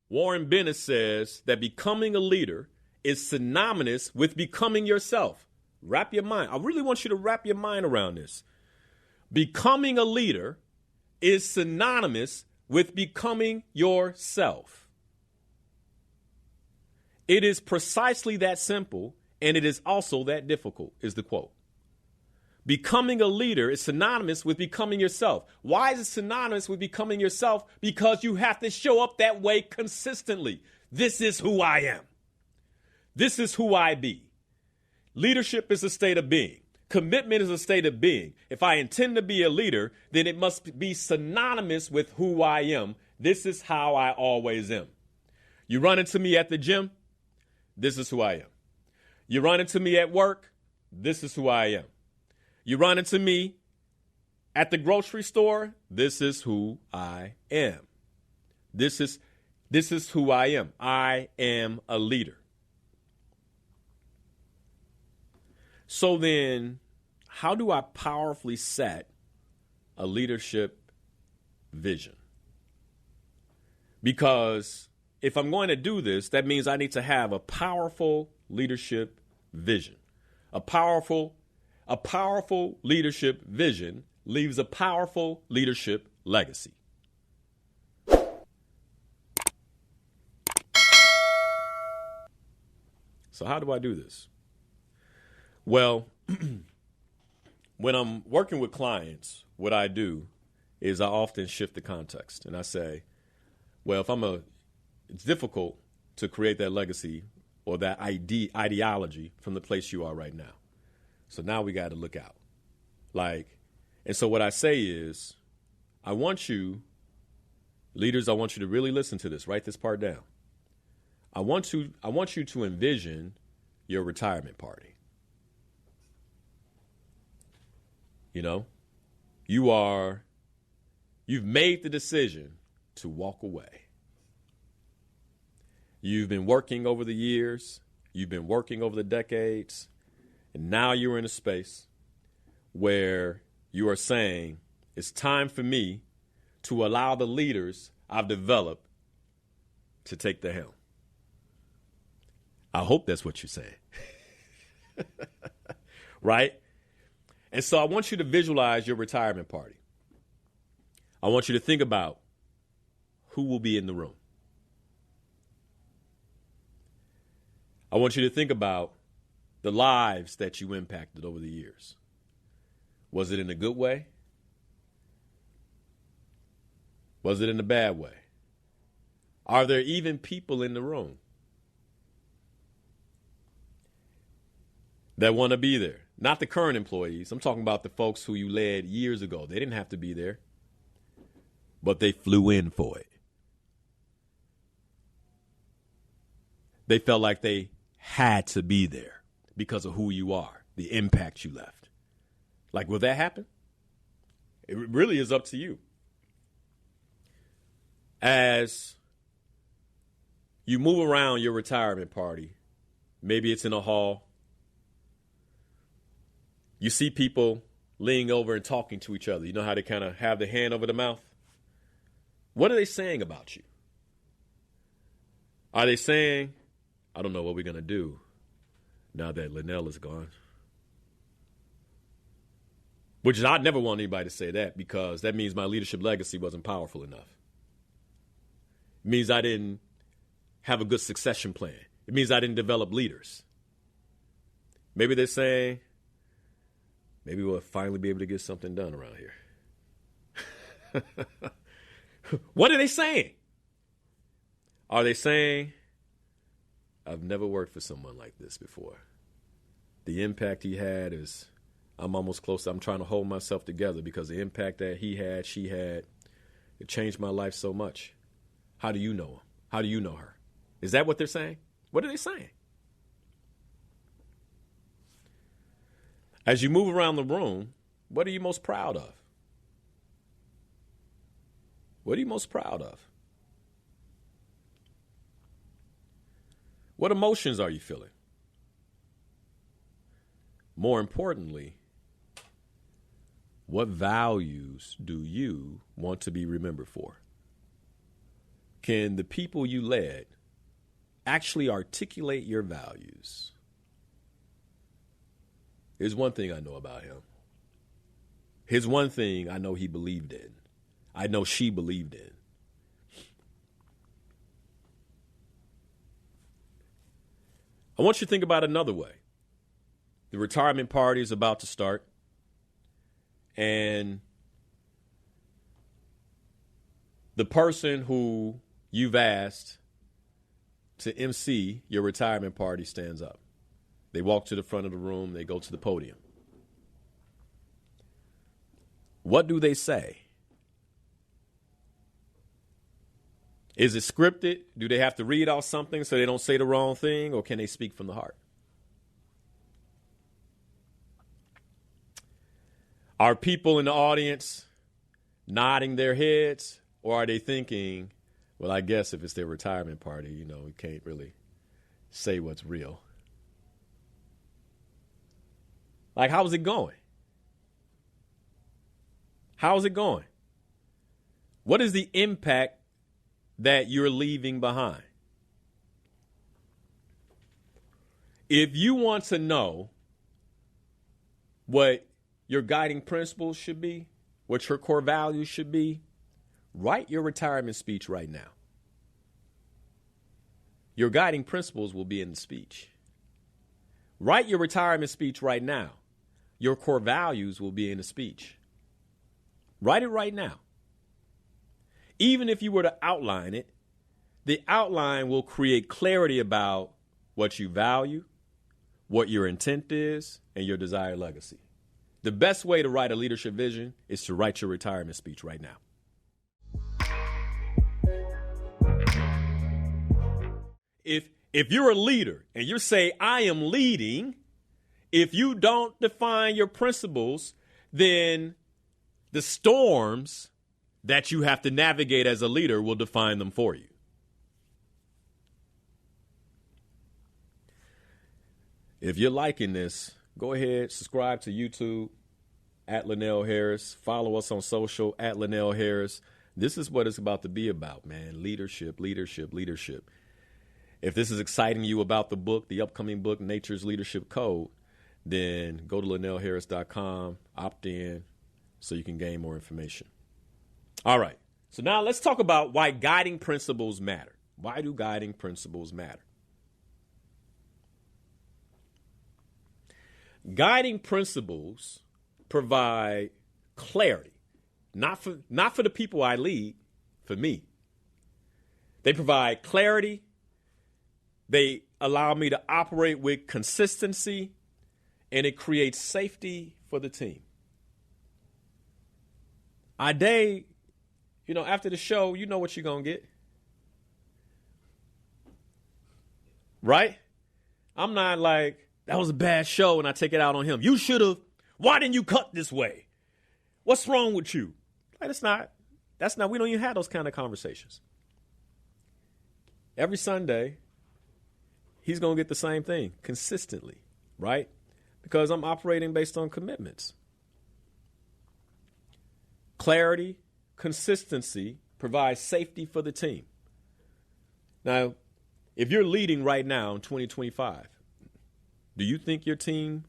Warren Bennett says that becoming a leader is synonymous with becoming yourself. Wrap your mind. I really want you to wrap your mind around this. Becoming a leader is synonymous with becoming yourself. It is precisely that simple, and it is also that difficult, is the quote. Becoming a leader is synonymous with becoming yourself. Why is it synonymous with becoming yourself? Because you have to show up that way consistently. This is who I am. This is who I be. Leadership is a state of being. Commitment is a state of being. If I intend to be a leader, then it must be synonymous with who I am. This is how I always am. You run into me at the gym, this is who I am. You run into me at work, this is who I am. You run into me at the grocery store, this is who I am. This is who I am. I am a leader. So then, how do I powerfully set a leadership vision? Because if I'm going to do this, that means I need to have a powerful leadership vision. A powerful leadership vision leaves a powerful leadership legacy. So how do I do this? Well, when I'm working with clients, what I do is I often shift the context and I say, well, it's difficult to create that legacy or that ideology from the place you are right now. So now we got to look out. And so what I say is, I want you to really listen to this. Write this part down. I want you to envision your retirement party. You know, you've made the decision to walk away. You've been working over the years. You've been working over the decades. And now you're in a space where you are saying, it's time for me to allow the leaders I've developed to take the helm. I hope that's what you're saying. Right? And so I want you to visualize your retirement party. I want you to think about who will be in the room. I want you to think about the lives that you impacted over the years. Was it in a good way? Was it in a bad way? Are there even people in the room that want to be there? Not the current employees. I'm talking about the folks who you led years ago. They didn't have to be there, but they flew in for it. They felt like they had to be there because of who you are, the impact you left. Like, will that happen? It really is up to you. As you move around your retirement party, maybe it's in a hall, you see people leaning over and talking to each other. You know how they kind of have the hand over the mouth? What are they saying about you? Are they saying, I don't know what we're going to do now that Linal is gone? Which is, I'd never want anybody to say that, because that means my leadership legacy wasn't powerful enough. It means I didn't have a good succession plan. It means I didn't develop leaders. Maybe they're saying, maybe we'll finally be able to get something done around here. What are they saying? Are they saying, I've never worked for someone like this before. The impact he had is, I'm almost close. I'm trying to hold myself together because the impact that he had, she had, it changed my life so much. How do you know him? How do you know her? Is that what they're saying? What are they saying? As you move around the room, what are you most proud of? What are you most proud of? What emotions are you feeling? More importantly, what values do you want to be remembered for? Can the people you led actually articulate your values? Here's one thing I know about him. Here's one thing I know he believed in. I know she believed in. I want you to think about another way. The retirement party is about to start, and the person who you've asked to MC your retirement party stands up. They walk to the front of the room. They go to the podium. What do they say? Is it scripted? Do they have to read out something so they don't say the wrong thing, or can they speak from the heart? Are people in the audience nodding their heads, or are they thinking, well, I guess if it's their retirement party, you know, we can't really say what's real? Like, how's it going? How's it going? What is the impact that you're leaving behind? If you want to know what your guiding principles should be, what your core values should be, write your retirement speech right now. Your guiding principles will be in the speech. Write your retirement speech right now. Your core values will be in the speech. Write it right now. Even if you were to outline it, the outline will create clarity about what you value, what your intent is, and your desired legacy. The best way to write a leadership vision is to write your retirement speech right now. If you're a leader and you say, I am leading, if you don't define your principles, then the storms that you have to navigate as a leader will define them for you. If you're liking this, go ahead, subscribe to YouTube, at Linal Harris. Follow us on social at Linal Harris. This is what it's about to be about, man. Leadership, leadership, leadership. If this is exciting you about the book, the upcoming book, Nature's Leadership Code, then go to linalharris.com, opt in so you can gain more information. All right. So now let's talk about why guiding principles matter. Why do guiding principles matter? Guiding principles provide clarity, not for the people I lead, for me. They provide clarity. They allow me to operate with consistency, and it creates safety for the team. After the show, you know what you're going to get. Right? I'm not like, that was a bad show, and I take it out on him. You should have. Why didn't you cut this way? What's wrong with you? Like, we don't even have those kind of conversations. Every Sunday, he's going to get the same thing consistently, right? Because I'm operating based on commitments. Clarity, consistency provides safety for the team. Now, if you're leading right now in 2025, do you think your team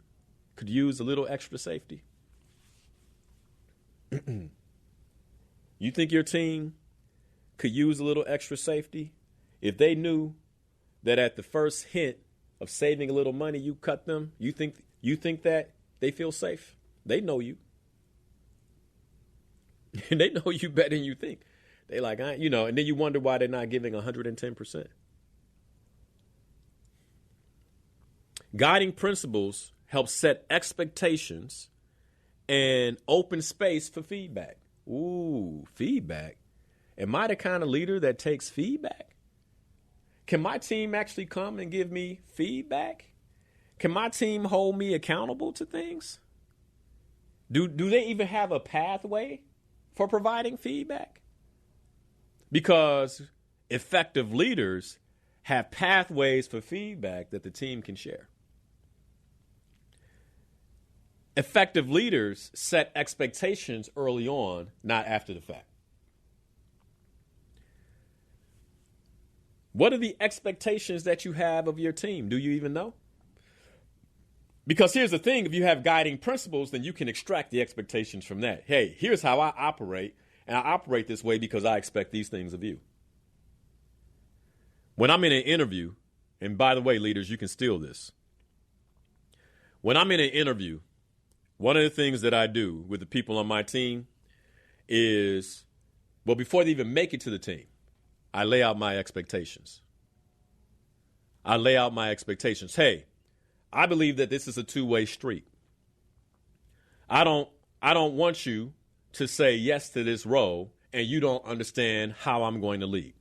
could use a little extra safety? You think your team could use a little extra safety? If they knew that at the first hint of saving a little money, you cut them, you think that they feel safe? They know you. And they know you better than you think. They like, and then you wonder why they're not giving 110%. Guiding principles help set expectations and open space for feedback. Ooh, feedback. Am I the kind of leader that takes feedback? Can my team actually come and give me feedback? Can my team hold me accountable to things? Do they even have a pathway for providing feedback? Because effective leaders have pathways for feedback that the team can share. Effective leaders set expectations early on, not after the fact. What are the expectations that you have of your team? Do you even know? Because here's the thing, if you have guiding principles, then you can extract the expectations from that. Hey, here's how I operate, and I operate this way because I expect these things of you. When I'm in an interview, and by the way, leaders, you can steal this. When I'm in an interview, one of the things that I do with the people on my team is, before they even make it to the team, I lay out my expectations. Hey, I believe that this is a two-way street. I don't want you to say yes to this role and you don't understand how I'm going to lead.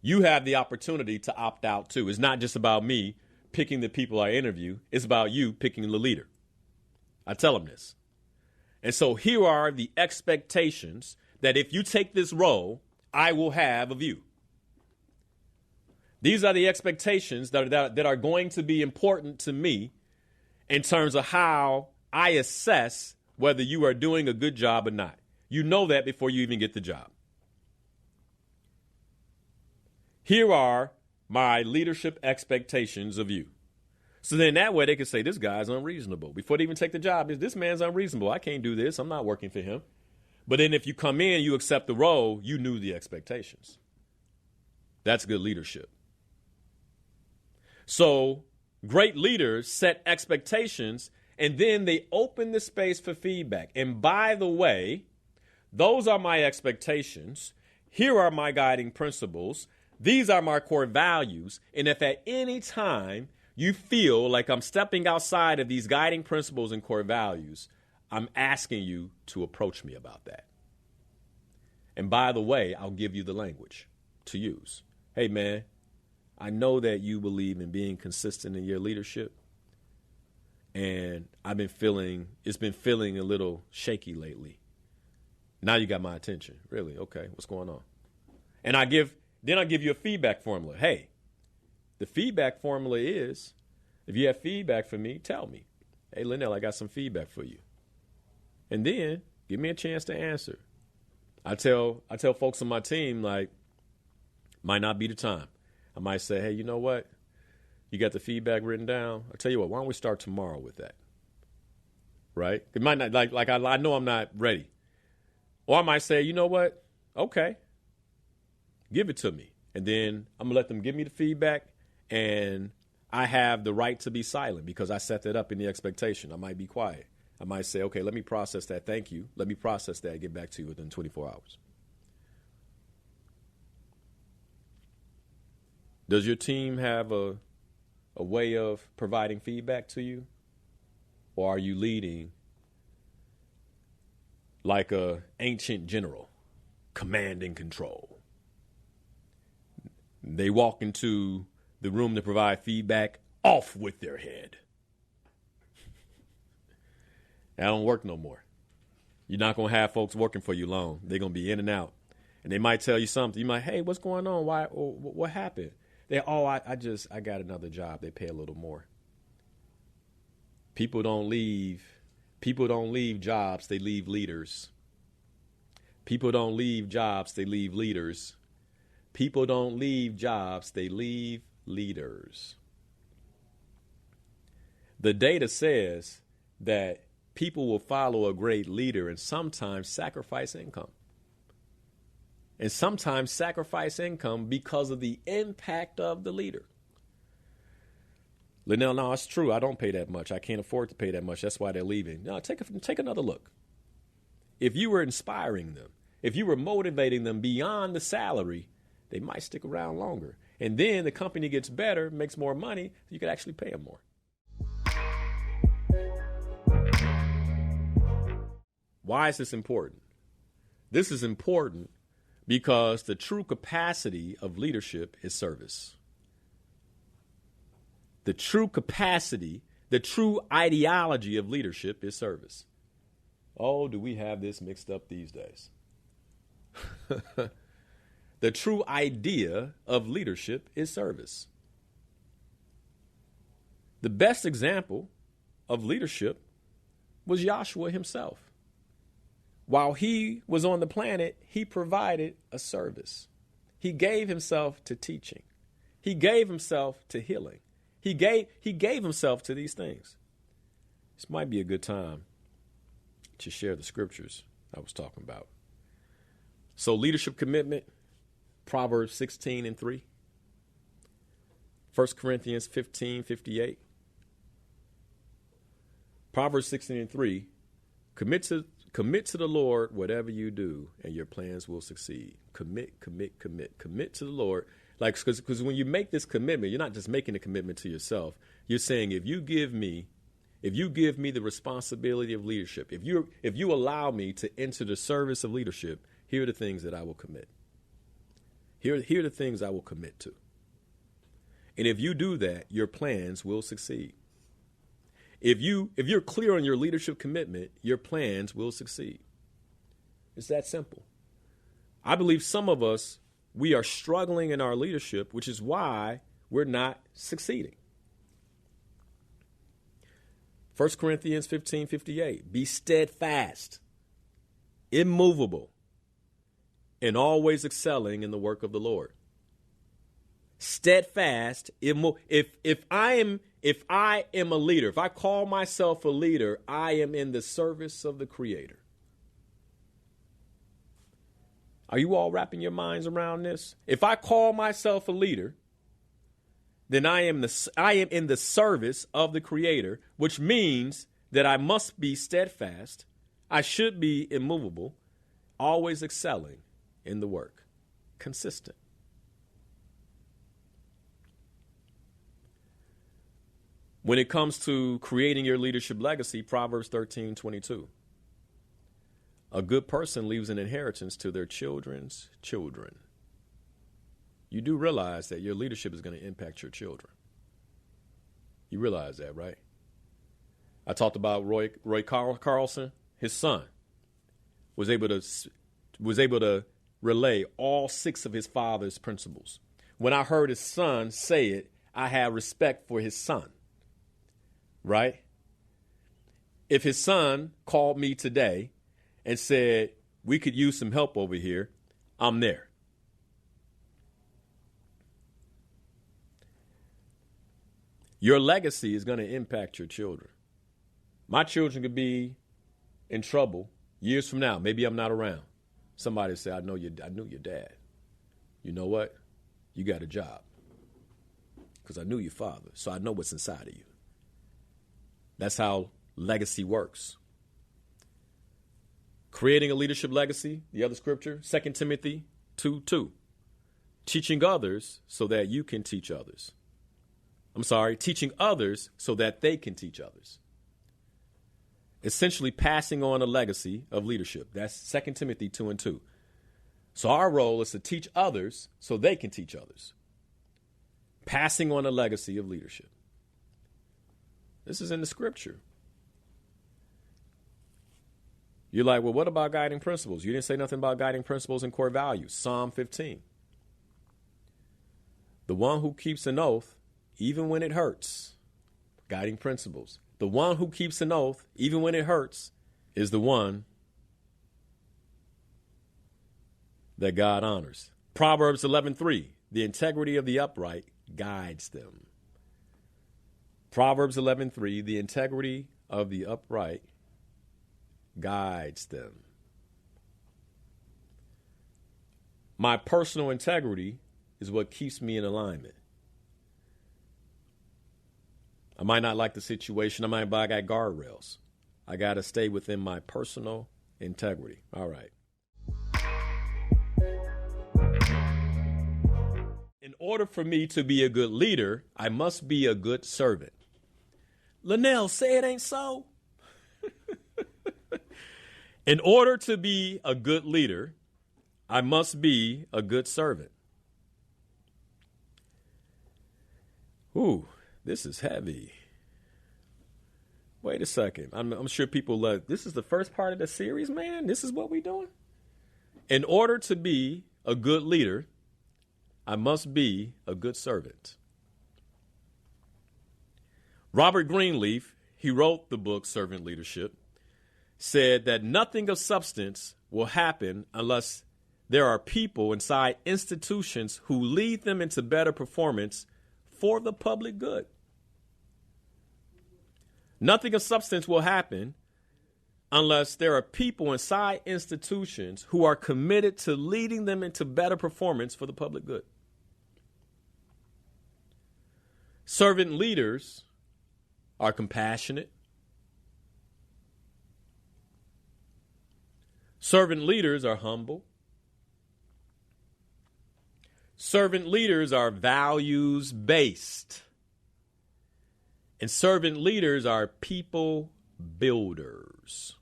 You have the opportunity to opt out too. It's not just about me picking the people I interview. It's about you picking the leader. I tell them this. And so here are the expectations that if you take this role, I will have of you. These are the expectations that are going to be important to me in terms of how I assess whether you are doing a good job or not. You know that before you even get the job. Here are my leadership expectations of you. So then that way they can say, this guy's unreasonable. Before they even take the job, this man's unreasonable. I can't do this. I'm not working for him. But then if you come in, you accept the role, you knew the expectations. That's good leadership. So great leaders set expectations, and then they open the space for feedback. And by the way, those are my expectations. Here are my guiding principles. These are my core values. And if at any time you feel like I'm stepping outside of these guiding principles and core values, I'm asking you to approach me about that. And by the way, I'll give you the language to use. Hey, man, I know that you believe in being consistent in your leadership. And it's been feeling a little shaky lately. Now you got my attention. Really? Okay. What's going on? And I'll give you a feedback formula. Hey, the feedback formula is, if you have feedback for me, tell me. Hey, Linal, I got some feedback for you. And then give me a chance to answer. I tell folks on my team, like, might not be the time. I might say, hey, you know what? You got the feedback written down. I'll tell you what, why don't we start tomorrow with that? Right? It might not, like I know I'm not ready. Or I might say, you know what? Okay. Give it to me. And then I'm going to let them give me the feedback, and I have the right to be silent because I set that up in the expectation. I might be quiet. I might say, okay, let me process that. Thank you. Let me process that and get back to you within 24 hours. Does your team have a way of providing feedback to you? Or are you leading like an ancient general, command and control? They walk into the room to provide feedback, off with their head. That don't work no more. You're not going to have folks working for you long. They're going to be in and out. And they might tell you something. You might, hey, what's going on? Why? What happened? I got another job. They pay a little more. People don't leave jobs, they leave leaders. People don't leave jobs, they leave leaders. People don't leave jobs, they leave leaders. The data says that people will follow a great leader and sometimes sacrifice income. And sometimes sacrifice income because of the impact of the leader. Linal, no, it's true. I don't pay that much. I can't afford to pay that much. That's why they're leaving. No, take another look. If you were inspiring them, if you were motivating them beyond the salary, they might stick around longer. And then the company gets better, makes more money, you could actually pay them more. Why is this important? This is important because the true capacity of leadership is service. The true capacity, the true ideology of leadership is service. Oh, do we have this mixed up these days? The true idea of leadership is service. The best example of leadership was Joshua himself. While he was on the planet, he provided a service. He gave himself to teaching. He gave himself to healing. He gave himself to these things. This might be a good time to share the scriptures I was talking about. So leadership commitment, Proverbs 16:3. 1 Corinthians 15:58. Proverbs 16:3. Commit to the Lord whatever you do, and your plans will succeed. Commit to the Lord. Like, because when you make this commitment, you're not just making a commitment to yourself. You're saying, if you give me the responsibility of leadership, if you allow me to enter the service of leadership, here are the things that I will commit. Here are the things I will commit to. And if you do that, your plans will succeed. If you're clear on your leadership commitment, your plans will succeed. It's that simple. I believe some of us, we are struggling in our leadership, which is why we're not succeeding. 1 Corinthians 15:58. Be steadfast, immovable, and always excelling in the work of the Lord. Steadfast, if I am a leader, if I call myself a leader, I am in the service of the Creator. Are you all wrapping your minds around this? If I call myself a leader, then I am in the service of the Creator, which means that I must be steadfast. I should be immovable, always excelling in the work, consistent. When it comes to creating your leadership legacy, Proverbs 13:22. A good person leaves an inheritance to their children's children. You do realize that your leadership is going to impact your children. You realize that, right? I talked about Roy Carlson. His son was able to relay all 6 of his father's principles. When I heard his son say it, I had respect for his son. Right? if his son called me today and said, we could use some help over here, I'm there. Your legacy is going to impact your children. My children could be in trouble years from now. Maybe I'm not around. Somebody say, I knew your dad. You know what? You got a job. Because I knew your father, so I know what's inside of you. That's how legacy works. Creating a leadership legacy, the other scripture, 2 Timothy 2:2. Teaching others so that you can teach others. Teaching others so that they can teach others. Essentially passing on a legacy of leadership. That's 2 Timothy 2:2. So our role is to teach others so they can teach others. Passing on a legacy of leadership. This is in the scripture. You're like, well, what about guiding principles? You didn't say nothing about guiding principles and core values. Psalm 15. The one who keeps an oath, even when it hurts, guiding principles. The one who keeps an oath, even when it hurts, is the one that God honors. Proverbs 11:3, the integrity of the upright guides them. Proverbs 11:3, the integrity of the upright guides them. My personal integrity is what keeps me in alignment. I might not like the situation. I got guardrails. I got to stay within my personal integrity. All right. In order for me to be a good leader, I must be a good servant. Linal, say it ain't so. In order to be a good leader, I must be a good servant. Ooh, this is heavy. Wait a second. I'm sure people this is the first part of the series, man. This is what we're doing. In order to be a good leader, I must be a good servant. Robert Greenleaf, he wrote the book Servant Leadership, said that nothing of substance will happen unless there are people inside institutions who lead them into better performance for the public good. Nothing of substance will happen unless there are people inside institutions who are committed to leading them into better performance for the public good. Servant leaders are compassionate. Servant leaders are humble. Servant leaders are values-based. And servant leaders are people builders.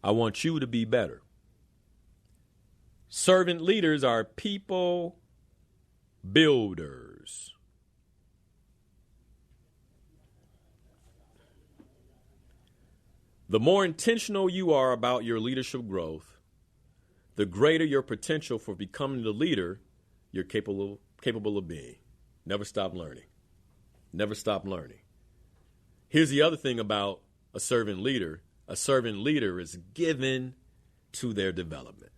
I want you to be better. Servant leaders are people builders. The more intentional you are about your leadership growth, the greater your potential for becoming the leader you're capable of being. Never stop learning. Never stop learning. Here's the other thing about a servant leader. A servant leader is given to their development.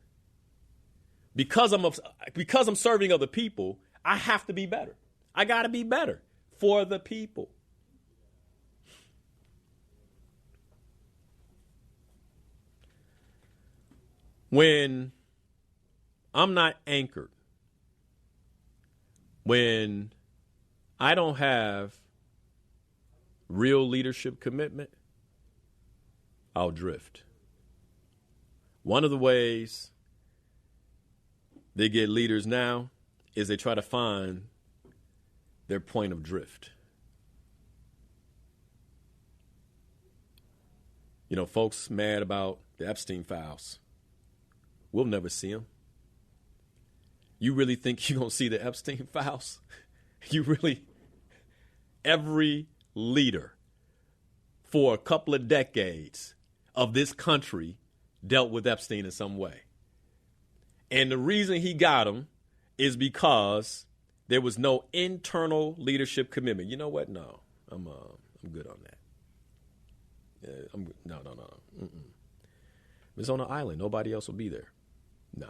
Because I'm serving other people, I have to be better. I got to be better for the people. When I'm not anchored, when I don't have real leadership commitment, I'll drift. One of the ways they get leaders now is they try to find their point of drift. You know, folks mad about the Epstein files. We'll never see them. You really think you're going to see the Epstein files? Every leader for a couple of decades of this country dealt with Epstein in some way. And the reason he got him is because there was no internal leadership commitment. You know what? No, I'm good on that. No. Mm-mm. It's on an island. Nobody else will be there. Nah,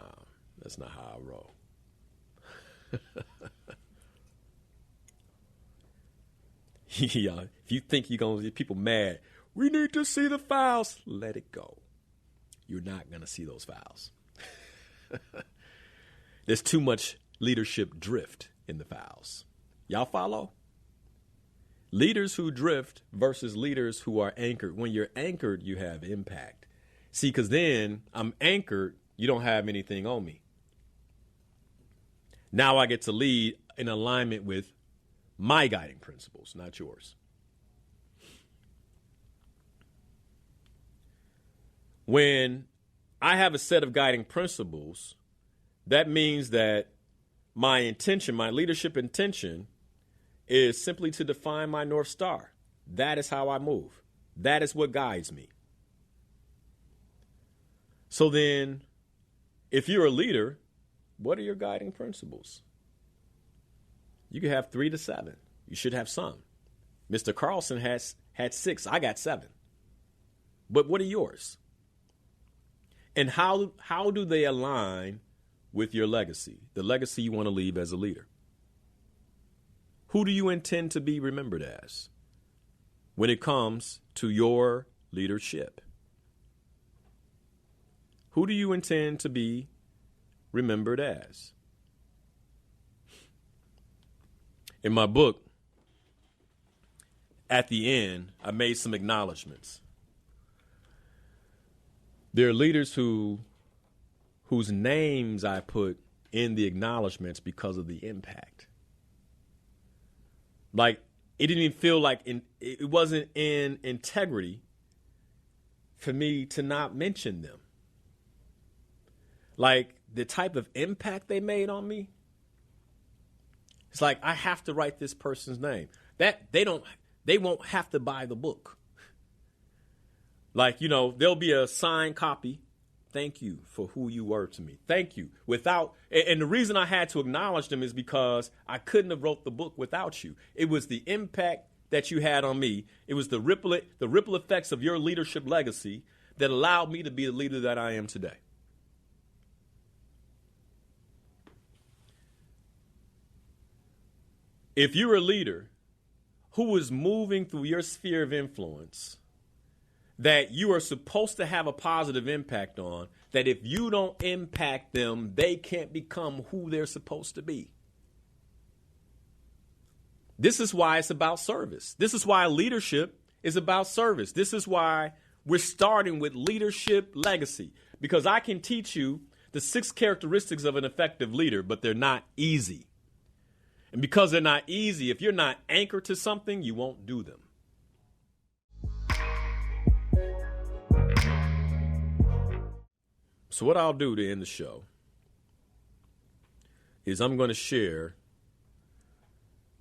that's not how I roll. Yeah, if you think you're going to get people mad, we need to see the files. Let it go. You're not going to see those files. There's too much leadership drift in the files. Y'all follow? Leaders who drift versus leaders who are anchored. When you're anchored, you have impact. See, because then I'm anchored, you don't have anything on me. Now I get to lead in alignment with my guiding principles, not yours. When I have a set of guiding principles, that means that my intention, my leadership intention, is simply to define my North Star. That is how I move. That is what guides me. So then, if you're a leader, what are your guiding principles? You can have 3 to 7. You should have some. Mr. Carlson had 6. I got 7. But what are yours? And how do they align with your legacy, the legacy you want to leave as a leader? Who do you intend to be remembered as when it comes to your leadership? Who do you intend to be remembered as? In my book, at the end, I made some acknowledgments. There are leaders whose names I put in the acknowledgments because of the impact. Like, it didn't even feel like it wasn't in integrity for me to not mention them. Like, the type of impact they made on me, it's like I have to write this person's name. That they won't have to buy the book. Like, there'll be a signed copy. Thank you for who you were to me. Thank you. And the reason I had to acknowledge them is because I couldn't have wrote the book without you. It was the impact that you had on me. It was the ripple effects of your leadership legacy that allowed me to be the leader that I am today. If you're a leader who is moving through your sphere of influence that you are supposed to have a positive impact on, that if you don't impact them, they can't become who they're supposed to be. This is why it's about service. This is why leadership is about service. This is why we're starting with leadership legacy, because I can teach you the 6 characteristics of an effective leader, but they're not easy. And because they're not easy, if you're not anchored to something, you won't do them. So what I'll do to end the show is I'm going to share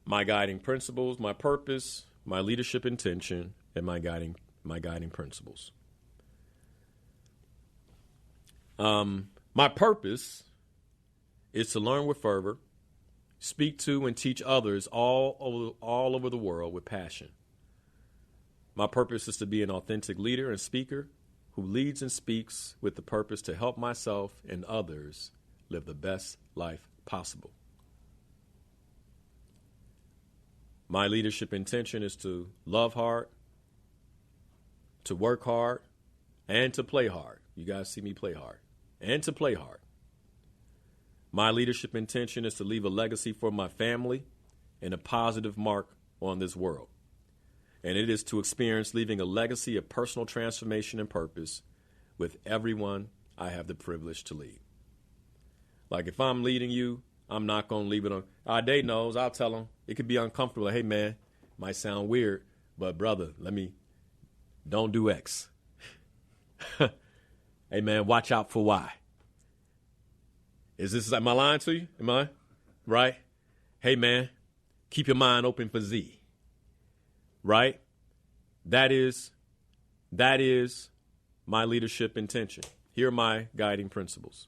my guiding principles, my purpose, my leadership intention, and my guiding principles. My purpose is to learn with fervor, speak to and teach others all over the world with passion. My purpose is to be an authentic leader and speaker who leads and speaks with the purpose to help myself and others live the best life possible. My leadership intention is to love hard, to work hard, and to play hard. You guys see me play hard. And to play hard. My leadership intention is to leave a legacy for my family and a positive mark on this world. And it is to experience leaving a legacy of personal transformation and purpose with everyone I have the privilege to lead. Like, if I'm leading you, I'm not going to leave it on. Dave knows. I'll tell him. It could be uncomfortable. Like, hey, man, might sound weird, but brother, don't do X. Hey, man, watch out for Y. Am I lying to you? Am I? Right? Hey, man, keep your mind open for Z. Right? That is my leadership intention. Here are my guiding principles.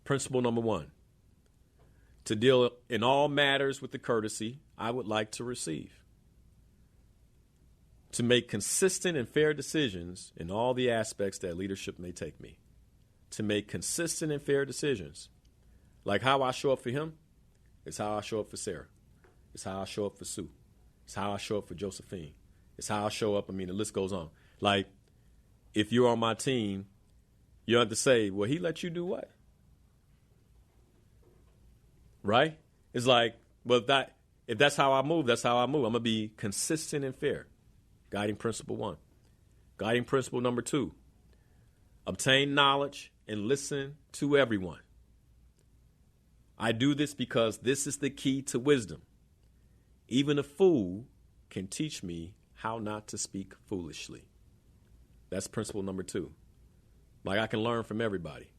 Principle number 1, to deal in all matters with the courtesy I would like to receive. to make consistent and fair decisions in all the aspects that leadership may take me. To make consistent and fair decisions. Like how I show up for him is how I show up for Sarah. It's how I show up for Sue. It's how I show up for Josephine. It's how I show up. I mean, the list goes on. Like, if you're on my team, you have to say, well, he let you do what? Right? It's like, well, if that's how I move, that's how I move. I'm going to be consistent and fair. Guiding principle 1. Guiding principle number 2. Obtain knowledge and listen to everyone. I do this because this is the key to wisdom. Even a fool can teach me how not to speak foolishly. That's principle number 2. Like, I can learn from everybody.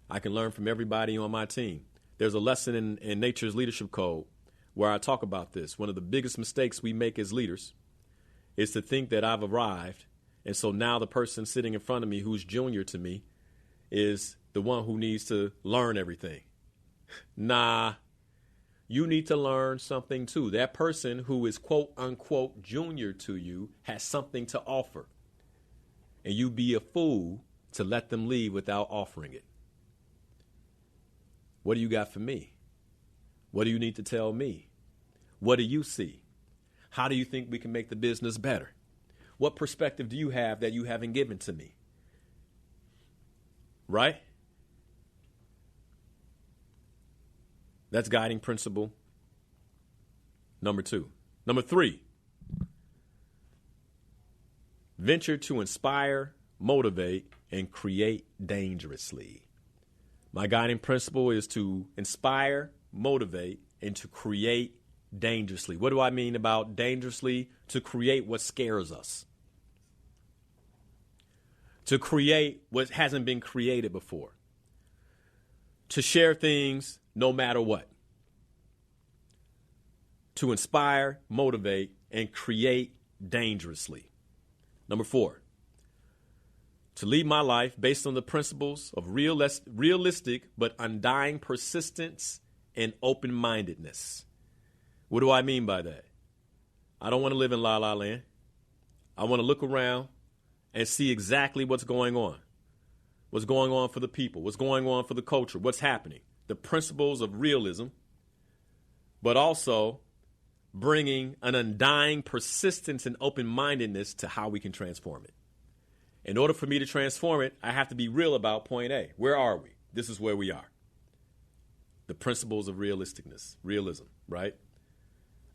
I can learn from everybody on my team. There's a lesson in Nature's Leadership Code where I talk about this. One of the biggest mistakes we make as leaders is to think that I've arrived, and so now the person sitting in front of me who's junior to me is the one who needs to learn everything. Nah, you need to learn something too. That person who is quote unquote junior to you has something to offer. And you'd be a fool to let them leave without offering it. What do you got for me? What do you need to tell me? What do you see? How do you think we can make the business better? What perspective do you have that you haven't given to me? Right? That's guiding principle number 2. Number 3, venture to inspire, motivate, and create dangerously. My guiding principle is to inspire, motivate, and to create dangerously. What do I mean about dangerously? To create what scares us. To create what hasn't been created before. To share things no matter what. To inspire, motivate, and create dangerously. Number 4, to lead my life based on the principles of realistic but undying persistence and open-mindedness. What do I mean by that? I don't want to live in la la land. I want to look around and see exactly what's going on. What's going on for the people? What's going on for the culture? What's happening? The principles of realism, but also bringing an undying persistence and open-mindedness to how we can transform it. In order for me to transform it, I have to be real about point A. Where are we? This is where we are. The principles of realism, right?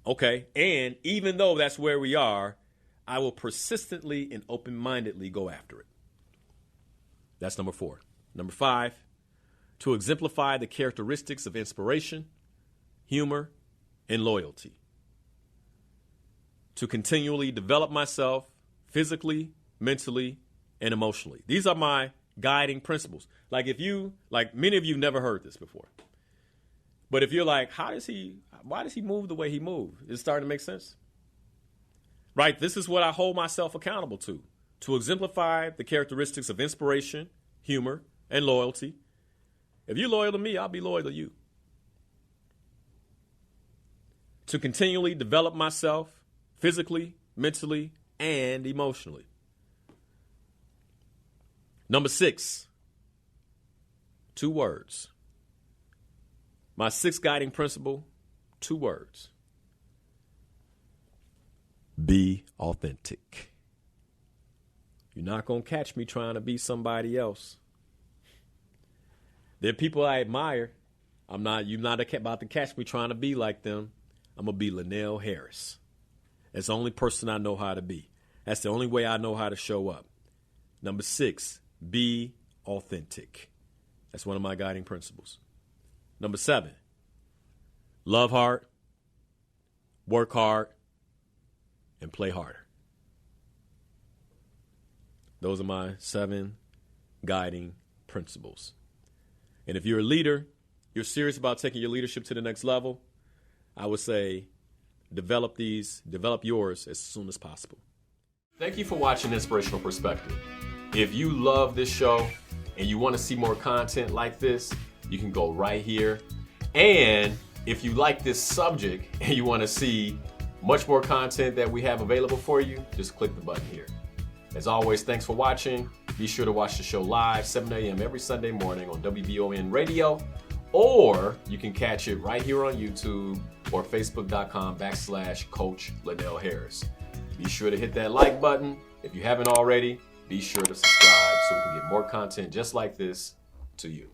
Okay, and even though that's where we are, I will persistently and open-mindedly go after it. That's number 4. Number 5, to exemplify the characteristics of inspiration, humor, and loyalty. To continually develop myself physically, mentally, and emotionally. These are my guiding principles. Like many of you never heard this before. But if you're like, why does he move the way he moves? It's starting to make sense. Right? This is what I hold myself accountable to exemplify the characteristics of inspiration, humor, and loyalty. If you're loyal to me, I'll be loyal to you. To continually develop myself physically, mentally, and emotionally. Number 6, 2 words. My 6th guiding principle, 2 words. Be authentic. You're not going to catch me trying to be somebody else. There are people I admire. You're not about to catch me trying to be like them. I'm going to be Linal Harris. That's the only person I know how to be. That's the only way I know how to show up. Number 6, be authentic. That's one of my guiding principles. Number 7, love hard, work hard, and play harder. Those are my 7 guiding principles. And if you're a leader, you're serious about taking your leadership to the next level, I would say develop yours as soon as possible. Thank you for watching Inspirational Perspective. If you love this show and you want to see more content like this, you can go right here. And if you like this subject and you want to see much more content that we have available for you, just click the button here. As always, thanks for watching. Be sure to watch the show live, 7 a.m. every Sunday morning on WBON Radio, or you can catch it right here on YouTube or Facebook.com/Coach Linal Harris. Be sure to hit that like button. If you haven't already, be sure to subscribe so we can get more content just like this to you.